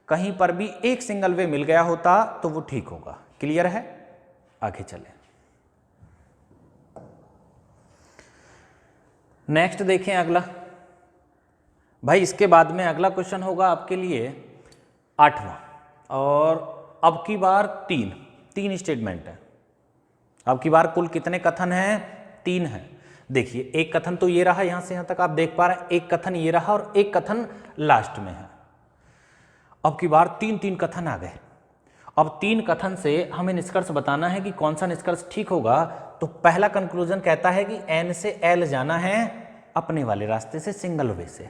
Speaker 1: कहीं पर भी एक सिंगल वे मिल गया होता तो वो ठीक होगा। क्लियर है? आगे चले। नेक्स्ट देखें अगला भाई, इसके बाद में अगला क्वेश्चन होगा आपके लिए 8वां, और अब की बार तीन स्टेटमेंट है। अब की बार कुल कितने कथन हैं? 3 हैं। देखिए, एक कथन तो ये रहा, यहां से यहां तक आप देख पा रहे हैं, एक कथन ये रहा और एक कथन लास्ट में है। अब की बार 3 कथन आ गए। अब 3 कथन से हमें निष्कर्ष बताना है कि कौन सा निष्कर्ष ठीक होगा। तो पहला कंक्लूजन कहता है कि एन से एल जाना है अपने वाले रास्ते से, सिंगल वे से।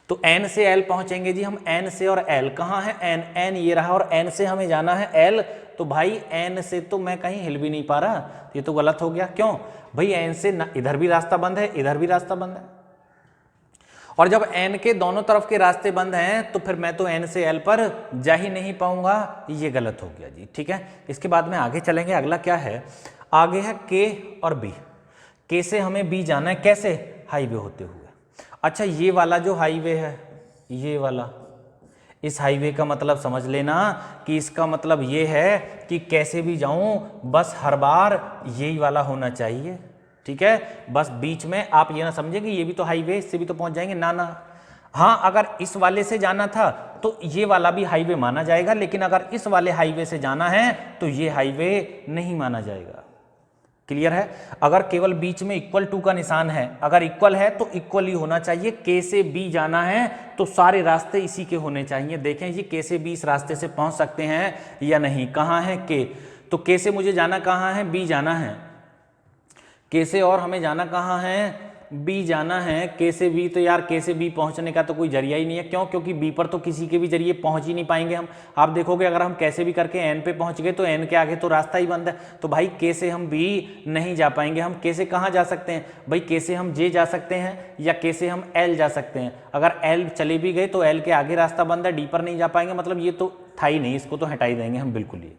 Speaker 1: तो एन से एल पहुंचेंगे जी हम। एन से और एल कहाँ है? एन ये रहा, और एन से हमें जाना है एल। तो भाई एन से तो मैं कहीं हिल भी नहीं पा रहा, ये तो गलत हो गया। क्यों भाई? एन से इधर भी रास्ता बंद है, इधर भी रास्ता बंद है, और जब एन के दोनों तरफ के रास्ते बंद हैं तो फिर मैं तो एन से एल पर जा ही नहीं पाऊंगा, ये गलत हो गया जी। ठीक है, इसके बाद में आगे चलेंगे। अगला क्या है? आगे है के और बी। के से हमें बी जाना है, कैसे? हाईवे होते हुए। अच्छा, ये वाला जो हाईवे है, ये वाला, इस हाईवे का मतलब समझ लेना कि इसका मतलब ये है कि कैसे भी जाऊं बस हर बार यही वाला होना चाहिए। ठीक है, बस बीच में आप ये ना समझे कि ये भी तो हाईवे, इससे भी तो पहुंच जाएंगे, ना ना। हाँ, अगर इस वाले से जाना था तो ये वाला भी हाईवे माना जाएगा, लेकिन अगर इस वाले हाईवे से जाना है तो ये हाईवे नहीं माना जाएगा। क्लियर है। अगर केवल बीच में इक्वल टू का निशान है, अगर इक्वल है तो इक्वल ही होना चाहिए। के से बी जाना है तो सारे रास्ते इसी के होने चाहिए। देखें ये के से बी इस रास्ते से पहुंच सकते हैं या नहीं। कहाँ है के, तो के से मुझे जाना कहाँ है, बी जाना है। के से और हमें जाना कहाँ है, बी जाना है। के से बी, तो यार के से बी पहुंचने का तो कोई जरिया ही नहीं है। क्यों? क्योंकि बी पर तो किसी के भी जरिए पहुंच ही नहीं पाएंगे हम। आप देखोगे अगर हम कैसे भी करके एन पे पहुंच गए तो एन के आगे तो रास्ता ही बंद है। तो भाई के से हम बी नहीं जा पाएंगे। हम के से कहाँ जा सकते हैं भाई, के से हम जे जा सकते हैं या के से हम एल जा सकते हैं। अगर एल चले भी गए तो एल के आगे रास्ता बंद है, डी पर नहीं जा पाएंगे। मतलब ये तो था ही नहीं, इसको तो हटा ही देंगे हम बिल्कुल ही।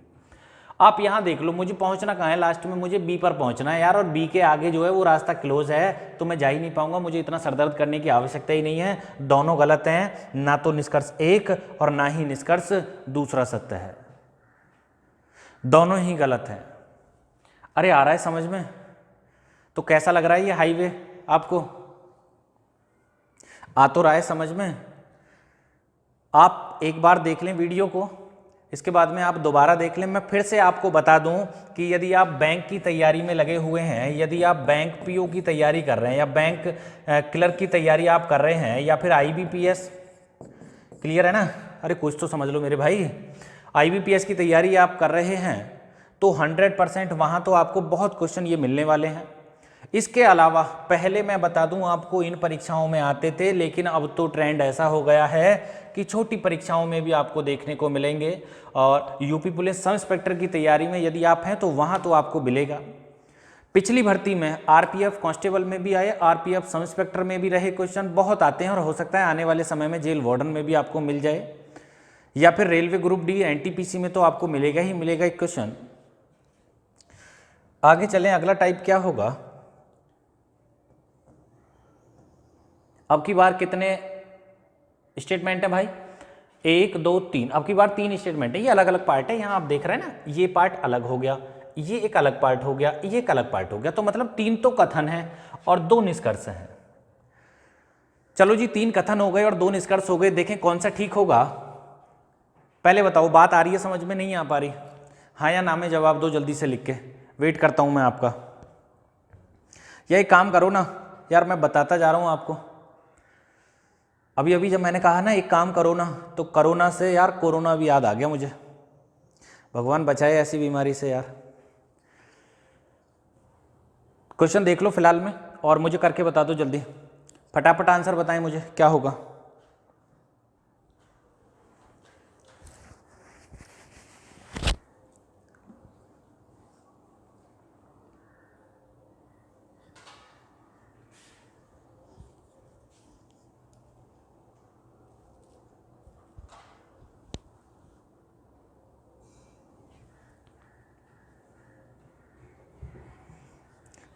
Speaker 1: आप यहाँ देख लो, मुझे पहुँचना कहाँ है, लास्ट में मुझे बी पर पहुँचना है यार, और बी के आगे जो है वो रास्ता क्लोज है, तो मैं जा ही नहीं पाऊंगा। मुझे इतना सरदर्द करने की आवश्यकता ही नहीं है। दोनों गलत हैं, ना तो निष्कर्ष एक और ना ही निष्कर्ष दूसरा सत्य है, दोनों ही गलत हैं। अरे आ रहा है समझ में? तो कैसा लग रहा है ये हाईवे आपको? आ तो रहा है समझ में? आप एक बार देख लें वीडियो को, इसके बाद में आप दोबारा देख लें। मैं फिर से आपको बता दूं कि यदि आप बैंक की तैयारी में लगे हुए हैं, यदि आप बैंक पीओ की तैयारी कर रहे हैं या बैंक क्लर्क की तैयारी आप कर रहे हैं या फिर आईबीपीएस, क्लियर है ना? अरे कुछ तो समझ लो मेरे भाई, आईबीपीएस की तैयारी आप कर रहे हैं तो 100% वहाँ तो आपको बहुत क्वेश्चन ये मिलने वाले हैं। इसके अलावा पहले मैं बता दूं आपको इन परीक्षाओं में आते थे, लेकिन अब तो ट्रेंड ऐसा हो गया है कि छोटी परीक्षाओं में भी आपको देखने को मिलेंगे। और यूपी पुलिस सब इंस्पेक्टर की तैयारी में यदि आप हैं तो वहाँ तो आपको मिलेगा। पिछली भर्ती में आरपीएफ कांस्टेबल में भी आए, आरपीएफ सब इंस्पेक्टर में भी रहे क्वेश्चन, बहुत आते हैं और हो सकता है आने वाले समय में जेल वार्डन में भी आपको मिल जाए, या फिर रेलवे ग्रुप डी एनटीपीसी में तो आपको मिलेगा ही मिलेगा एक क्वेश्चन। आगे चलें, अगला टाइप क्या होगा? अब की बार कितने स्टेटमेंट है भाई? 1 2 3, अब की बार 3 स्टेटमेंट है। ये अलग अलग पार्ट है, यहाँ आप देख रहे हैं ना, ये पार्ट अलग हो गया, ये एक अलग पार्ट हो गया, ये एक अलग पार्ट हो गया। तो मतलब 3 तो कथन है और 2 निष्कर्ष हैं। चलो जी, 3 कथन हो गए और 2 निष्कर्ष हो गए। देखें कौन सा ठीक होगा। पहले बताओ, बात आ रही है समझ में, नहीं आ पा रही? हाँ या ना में जवाब दो जल्दी से लिख के, वेट करता हूं मैं आपका। या एक काम करो ना यार, मैं बताता जा रहा हूं आपको। अभी अभी जब मैंने कहा ना एक काम करो ना, तो कोरोना से यार कोरोना भी याद आ गया मुझे। भगवान बचाए ऐसी बीमारी से यार। क्वेश्चन देख लो फिलहाल में और मुझे करके बता दो जल्दी, फटाफट आंसर बताएं मुझे क्या होगा।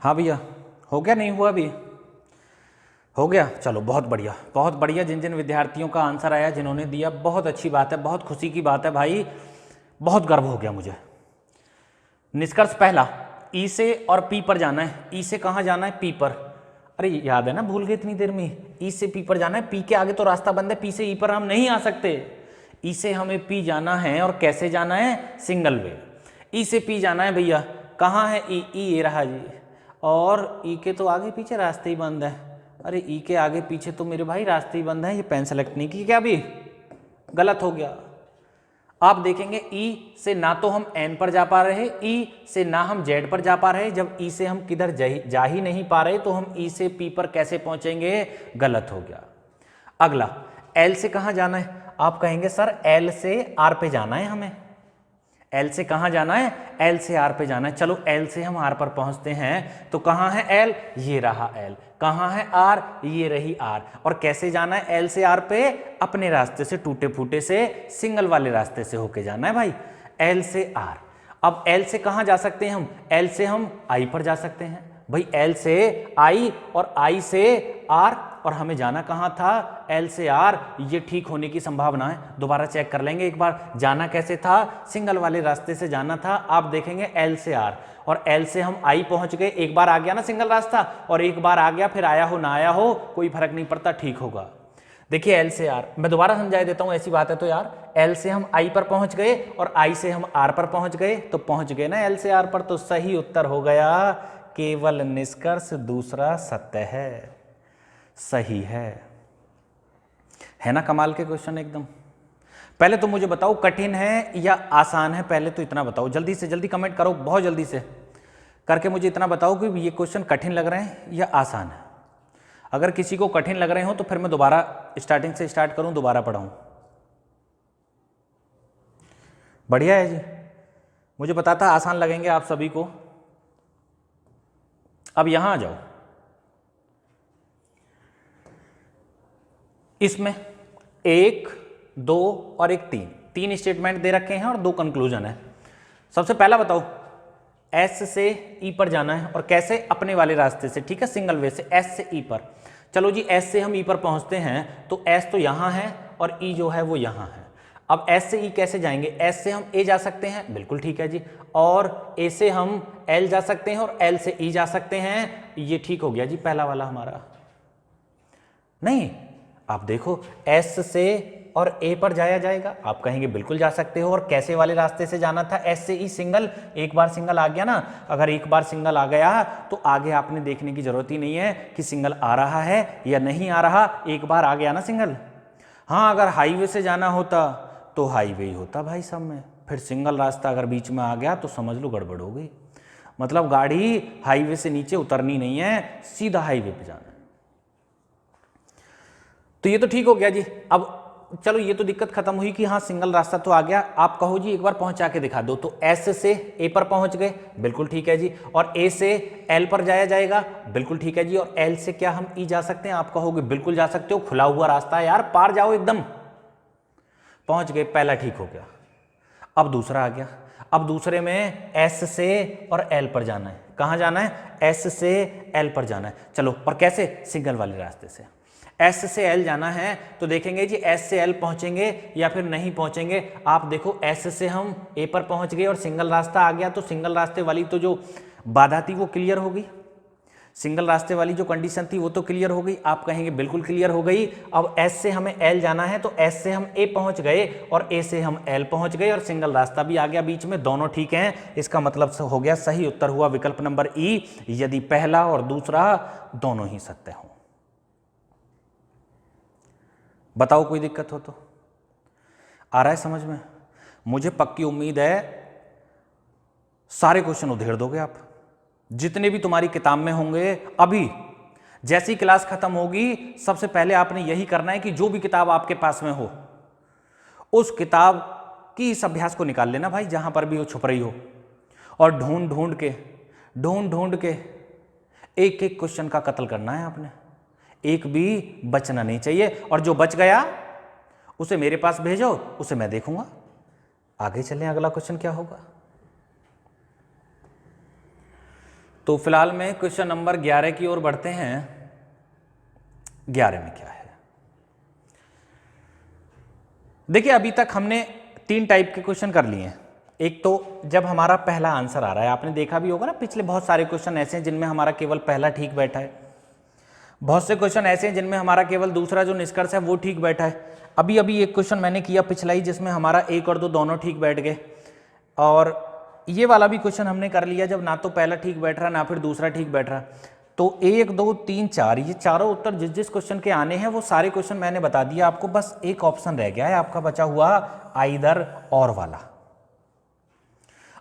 Speaker 1: हाँ भैया, हो गया? नहीं हुआ अभी? हो गया, चलो बहुत बढ़िया बहुत बढ़िया। जिन जिन विद्यार्थियों का आंसर आया, जिन्होंने दिया, बहुत अच्छी बात है, बहुत खुशी की बात है भाई, बहुत गर्व हो गया मुझे। निष्कर्ष पहला, ई से और पी पर जाना है। ई से कहाँ जाना है? पी पर। अरे याद है ना, भूल गए इतनी देर में? ई से पी पर जाना है, पी के आगे तो रास्ता बंद है, पी से ई पर हम नहीं आ सकते। ई से हमें पी जाना है और कैसे जाना है? Single way. ई से पी जाना है भैया, कहाँ है ई? ई ये रहा जी, और ई के तो आगे पीछे रास्ते ही बंद है। अरे ई के आगे पीछे तो मेरे भाई रास्ते ही बंद है। ये पेन सेलेक्ट नहीं की क्या? अभी गलत हो गया। आप देखेंगे ई से ना तो हम एन पर जा पा रहे, ई से ना हम जेड पर जा पा रहे। जब ई से हम किधर जा ही नहीं पा रहे तो हम ई से पी पर कैसे पहुंचेंगे? गलत हो गया। अगला, एल से कहाँ जाना है? आप कहेंगे सर एल से आर पे जाना है हमें। एल से कहाँ जाना है? एल से आर पे जाना है। चलो एल से हम आर पर पहुंचते हैं, तो कहाँ है एल? ये रहा एल। कहाँ है आर? ये रही आर। और कैसे जाना है एल से आर पे? अपने रास्ते से, टूटे फूटे से, सिंगल वाले रास्ते से होके जाना है भाई, एल से आर। अब एल से कहाँ जा सकते हैं हम? एल से हम आई पर जा सकते हैं भाई, एल से आई और आई से आर, और हमें जाना कहाँ था? एल से आर। ये ठीक होने की संभावना है। दोबारा चेक कर लेंगे एक बार, जाना कैसे था? सिंगल वाले रास्ते से जाना था। आप देखेंगे एल से आर, और एल से हम आई पहुंच गए। एक बार आ गया ना सिंगल रास्ता, और एक बार आ गया, फिर आया हो ना आया हो कोई फर्क नहीं पड़ता, ठीक होगा। देखिए एल से आर, मैं दोबारा समझा देता हूं, ऐसी बात है तो यार, एल से हम आई पर पहुंच गए और आई से हम आर पर पहुंच गए, तो पहुंच गए ना एल से आर पर, तो सही उत्तर हो गया केवल निष्कर्ष दूसरा सत्य है, सही है ना। कमाल के क्वेश्चन एकदम। पहले तो मुझे बताओ कठिन है या आसान है, पहले तो इतना बताओ, जल्दी से जल्दी कमेंट करो, बहुत जल्दी से करके मुझे इतना बताओ कि ये क्वेश्चन कठिन लग रहे हैं या आसान है। अगर किसी को कठिन लग रहे हो तो फिर मैं दोबारा स्टार्टिंग से स्टार्ट करूं, दोबारा पढ़ाऊं। बढ़िया है जी, मुझे पता था आसान लगेंगे आप सभी को। अब यहां आ जाओ, इसमें 1, 2 और एक 3 स्टेटमेंट दे रखे हैं और 2 कंक्लूजन है। सबसे पहला बताओ, एस से ई पर जाना है और कैसे, अपने वाले रास्ते से, ठीक है, सिंगल वे से एस से ई पर। चलो जी, एस से हम ई पर पहुंचते हैं तो एस तो यहां है और ई जो है वो यहां है। अब एस से ई कैसे जाएंगे, एस से हम ए जा सकते हैं, बिल्कुल ठीक है जी, और ए से हम एल जा सकते हैं और एल से ई जा सकते हैं, ये ठीक हो गया जी पहला वाला हमारा। नहीं, आप देखो एस से और ए पर जाया जाएगा, आप कहेंगे बिल्कुल जा सकते हो, और कैसे वाले रास्ते से जाना था, एस से ई सिंगल, एक बार सिंगल आ गया ना, अगर एक बार सिंगल आ गया तो आगे आपने देखने की जरूरत ही नहीं है कि सिंगल आ रहा है या नहीं आ रहा, एक बार आ गया ना सिंगल। हाँ, अगर हाईवे से जाना होता तो हाईवे ही होता भाई सब में, फिर सिंगल रास्ता अगर बीच में आ गया तो समझ लो गड़बड़ हो गई, मतलब गाड़ी हाईवे से नीचे उतरनी नहीं है, सीधा हाईवे पे जाना है। तो ये तो ठीक हो गया जी। अब चलो, ये तो दिक्कत खत्म हुई कि हाँ सिंगल रास्ता तो आ गया। आप कहो जी एक बार पहुंचा के दिखा दो, तो एस से ए पर पहुंच गए, बिल्कुल ठीक है जी, और ए से एल पर जाया जाएगा, बिल्कुल ठीक है जी, और एल से क्या हम ई जा सकते हैं, आप कहोगे बिल्कुल जा सकते हो, खुला हुआ रास्ता है यार, पार जाओ एकदम, पहुंच गए, पहला ठीक हो गया। अब दूसरा आ गया, अब दूसरे में एस से और एल पर जाना है, कहां जाना है, एस से एल पर जाना है, चलो, और कैसे, सिंगल वाले रास्ते से। एस से एल जाना है तो देखेंगे जी एस से एल पहुंचेंगे या फिर नहीं पहुंचेंगे। आप देखो एस से हम ए पर पहुंच गए और सिंगल रास्ता आ गया, तो सिंगल रास्ते वाली तो जो बाधा थी वो क्लियर हो गई, सिंगल रास्ते वाली जो कंडीशन थी वो तो क्लियर हो गई, आप कहेंगे बिल्कुल क्लियर हो गई। अब एस से हमें एल जाना है तो एस से हम ए पहुंच गए और ए से हम एल पहुंच गए और सिंगल रास्ता भी आ गया बीच में, दोनों ठीक हैं, इसका मतलब हो गया सही उत्तर हुआ विकल्प नंबर ई, यदि पहला और दूसरा दोनों ही सत्य हो। बताओ कोई दिक्कत हो तो, आ रहा है समझ में? मुझे पक्की उम्मीद है सारे क्वेश्चन उधेड़ दोगे आप, जितने भी तुम्हारी किताब में होंगे। अभी जैसी क्लास खत्म होगी सबसे पहले आपने यही करना है कि जो भी किताब आपके पास में हो उस किताब की इस अभ्यास को निकाल लेना भाई, जहां पर भी वो छुप रही हो, और ढूंढ ढूंढ के एक एक क्वेश्चन का कत्ल करना है आपने, एक भी बचना नहीं चाहिए, और जो बच गया उसे मेरे पास भेजो, उसे मैं देखूंगा। आगे चलें, अगला क्वेश्चन क्या होगा। तो फिलहाल में क्वेश्चन नंबर 11 की ओर बढ़ते हैं। 11 में क्या है, देखिए अभी तक हमने 3 टाइप के क्वेश्चन कर लिए हैं। एक तो जब हमारा पहला आंसर आ रहा है, आपने देखा भी होगा ना, पिछले बहुत सारे क्वेश्चन ऐसे हैं जिनमें हमारा केवल पहला ठीक बैठा है, बहुत से क्वेश्चन ऐसे हैं जिनमें हमारा केवल दूसरा जो निष्कर्ष है वो ठीक बैठा है। अभी अभी एक क्वेश्चन मैंने किया पिछला ही जिसमें हमारा 1 और 2 दोनों ठीक बैठ गए, और ये वाला भी क्वेश्चन हमने कर लिया जब ना तो पहला ठीक बैठ रहा ना फिर दूसरा ठीक बैठ रहा। तो 1, 2, 3, 4 ये चारों उत्तर जिस जिस क्वेश्चन के आने हैं वो सारे क्वेश्चन मैंने बता दिया आपको, बस एक ऑप्शन रह गया है आपका बचा हुआ, आइदर और वाला।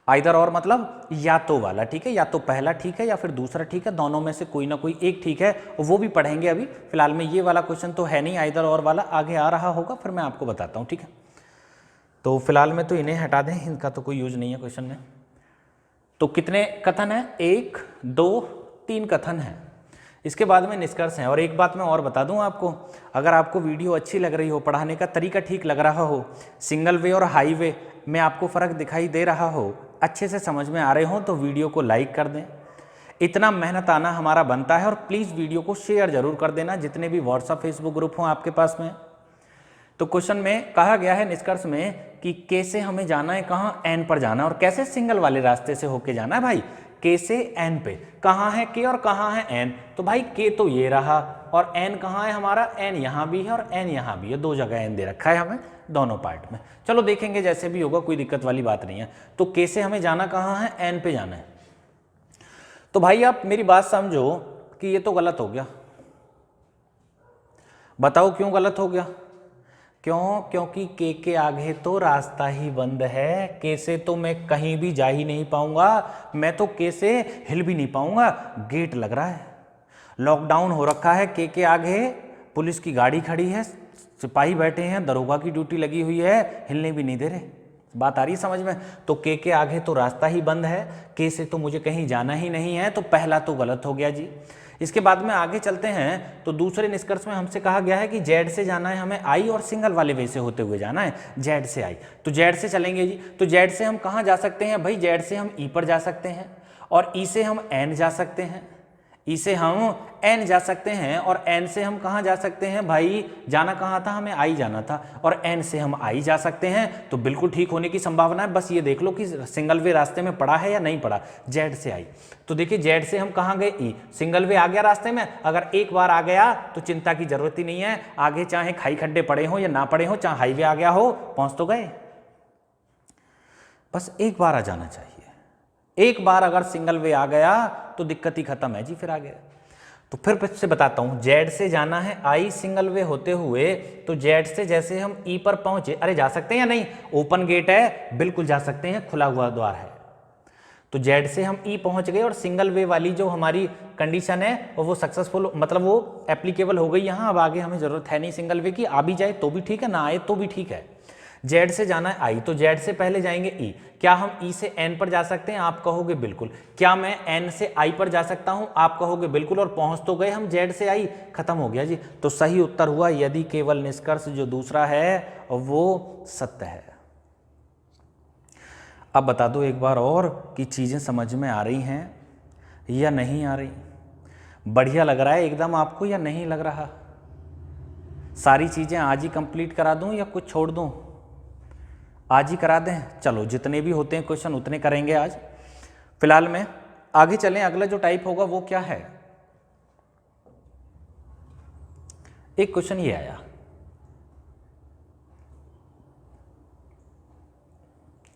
Speaker 1: आइदर और मतलब या तो वाला, ठीक है, या तो पहला ठीक है या फिर दूसरा ठीक है, दोनों में से कोई ना कोई एक ठीक है, वो भी पढ़ेंगे अभी। फिलहाल में ये वाला क्वेश्चन तो है नहीं आइदर और वाला, आगे आ रहा होगा फिर मैं आपको बताता हूँ, ठीक है। तो फिलहाल में तो इन्हें हटा दें, इनका तो कोई यूज नहीं है क्वेश्चन में। तो कितने कथन है, 1, 2, 3 कथन है, इसके बाद में निष्कर्ष है। और एक बात मैं और बता दूं आपको, अगर आपको वीडियो अच्छी लग रही हो, पढ़ाने का तरीका ठीक लग रहा हो, सिंगल वे और हाई वे में आपको फ़र्क दिखाई दे रहा हो, अच्छे से समझ में आ रहे हो, तो वीडियो को लाइक कर दें, इतना मेहनत आना हमारा बनता है। और प्लीज़ वीडियो को शेयर जरूर कर देना जितने भी व्हाट्सएप फेसबुक ग्रुप हों आपके पास में। तो क्वेश्चन में कहा गया है निष्कर्ष में कि कैसे हमें जाना है, कहाँ, एन पर जाना है, और कैसे सिंगल वाले रास्ते से होके जाना है भाई, के से एन पे। कहाँ है के और कहाँ है एन, तो भाई के तो ये रहा और एन कहाँ है हमारा, एन यहाँ भी है और एन यहाँ भी है, दो जगह एन दे रखा है हमें दोनों पार्ट में। चलो देखेंगे जैसे भी होगा, कोई दिक्कत वाली बात नहीं है। तो के से हमें जाना कहाँ है, एन पे जाना है। तो भाई आप मेरी बात समझो कि ये तो गलत हो गया। बताओ क्यों गलत हो गया? क्यों? क्योंकि के आगे तो रास्ता ही बंद है। के से तो मैं कहीं भी जा ही नहीं पाऊंगा, मैं तो के से हिल भी नहीं पाऊंगा, गेट लग रहा है, लॉकडाउन हो रखा है। के आगे पुलिस की गाड़ी खड़ी है, सिपाही बैठे हैं, दरोगा की ड्यूटी लगी हुई है, हिलने भी नहीं दे रहे। बात आ रही है समझ में? तो के आगे तो रास्ता ही बंद है, के से तो मुझे कहीं जाना ही नहीं है, तो पहला तो गलत हो गया जी। इसके बाद में आगे चलते हैं तो दूसरे निष्कर्ष में हमसे कहा गया है कि जेड से जाना है हमें आई और सिंगल वाले वे से होते हुए जाना है, जेड से आई। तो जेड से चलेंगे जी। तो जेड से हम कहाँ जा सकते हैं भाई? जेड से हम ई पर जा सकते हैं और ई से हम एन जा सकते हैं, ई से हम एन जा सकते हैं और एन से हम कहाँ जा सकते हैं भाई? जाना कहाँ था हमें? आई जाना था, और एन से हम आई जा सकते हैं। तो बिल्कुल ठीक होने की संभावना है। बस ये देख लो कि सिंगल वे रास्ते में पड़ा है या नहीं पड़ा, जेड से आई। तो देखिए जेड से हम कहाँ गए? ई। सिंगल वे आ गया रास्ते में, अगर एक बार आ गया तो चिंता की जरूरत ही नहीं है, आगे चाहे खाई खड्डे पड़े हो या ना पड़े हो, चाहे हाईवे आ गया हो, पहुंच तो गए। बस एक बार आ जाना चाहिए। एक बार अगर सिंगल वे आ गया तो दिक्कत ही खत्म है जी, फिर आगे। तो फिर से बताता हूं, जेड से जाना है आई सिंगल वे होते हुए, तो जेड से जैसे हम ई पर पहुंचे, अरे जा सकते हैं या नहीं? ओपन गेट है, बिल्कुल जा सकते हैं, खुला हुआ द्वार है। तो जेड से हम ई पहुंच गए और सिंगल वे वाली जो हमारी कंडीशन है वो सक्सेसफुल, मतलब वो एप्लीकेबल हो गई यहाँ। अब आगे हमें जरूरत है नहीं सिंगल वे की, आ भी जाए तो भी ठीक है, ना आए तो भी ठीक है। जेड से जाना है आई, तो जेड से पहले जाएंगे ई। क्या हम ई से एन पर जा सकते हैं? आप कहोगे बिल्कुल। क्या मैं एन से आई पर जा सकता हूं? आप कहोगे बिल्कुल। और पहुंच तो गए हम जेड से आई, खत्म हो गया जी। तो सही उत्तर हुआ यदि केवल निष्कर्ष जो दूसरा है वो सत्य है। अब बता दो एक बार और कि चीजें समझ में आ रही हैं या नहीं आ रही? बढ़िया लग रहा है एकदम आपको या नहीं लग रहा? सारी चीजें आज ही कंप्लीट करा दूं या कुछ छोड़ दूं? आज ही करा दें? चलो जितने भी होते हैं क्वेश्चन उतने करेंगे आज। फिलहाल में आगे चलें, अगला जो टाइप होगा वो क्या है? एक क्वेश्चन ये आया,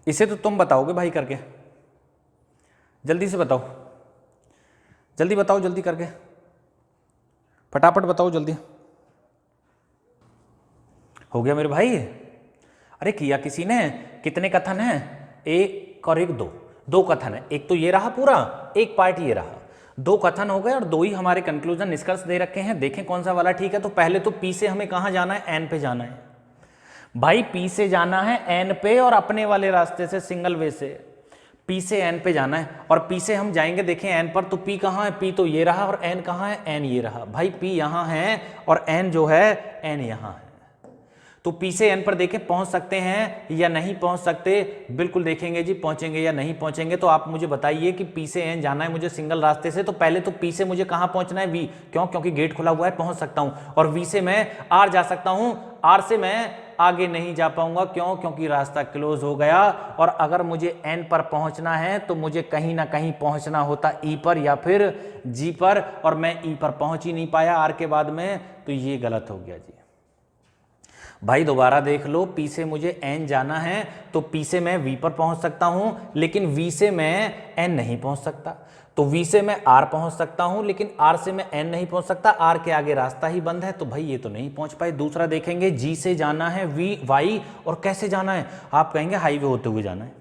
Speaker 1: इसे तो तुम बताओगे भाई करके, जल्दी से बताओ, जल्दी बताओ, जल्दी करके फटाफट बताओ जल्दी। हो गया मेरे भाई? अरे किया किसी ने? कितने कथन हैं? एक और एक, दो कथन है। एक तो ये रहा पूरा, एक पार्ट ये रहा, दो कथन हो गए और दो ही हमारे कंक्लूजन निष्कर्ष दे रखे हैं। देखें कौन सा वाला ठीक है। तो पहले तो पी से हमें कहां जाना है? एन पे जाना है भाई। पी से जाना है एन पे और अपने वाले रास्ते से सिंगल वे से पी से एन पे जाना है। और पी से हम जाएंगे, देखें एन पर, तो पी कहां है? पी तो ये रहा और एन कहां है? एन ये रहा भाई। पी यहां है और एन जो है एन यहां है। तो पी से एन पर देखें पहुंच सकते हैं या नहीं पहुंच सकते? बिल्कुल देखेंगे जी, पहुंचेंगे या नहीं पहुंचेंगे। तो आप मुझे बताइए कि पी से एन जाना है मुझे सिंगल रास्ते से, तो पहले तो पी से मुझे कहां पहुंचना है? वी। क्यों? क्योंकि गेट खुला हुआ है, पहुंच सकता हूं। और वी से मैं आर जा सकता हूं, आर से मैं आगे नहीं जा पाऊंगा। क्यों? क्योंकि रास्ता क्लोज हो गया। और अगर मुझे एन पर पहुंचना है तो मुझे कहीं ना कहीं पहुंचना होता ई पर या फिर जी पर, और मैं ई पर पहुंच ही नहीं पाया आर के बाद में, तो ये गलत हो गया जी। भाई दोबारा देख लो, पी से मुझे एन जाना है तो पी से मैं वी पर पहुंच सकता हूं, लेकिन वी से मैं एन नहीं पहुंच सकता। तो वी से मैं आर पहुंच सकता हूं, लेकिन आर से मैं एन नहीं पहुंच सकता, आर के आगे रास्ता ही बंद है। तो भाई ये तो नहीं पहुंच पाए। दूसरा देखेंगे, जी से जाना है वी वाई, और कैसे जाना है? आप कहेंगे हाईवे होते हुए जाना है।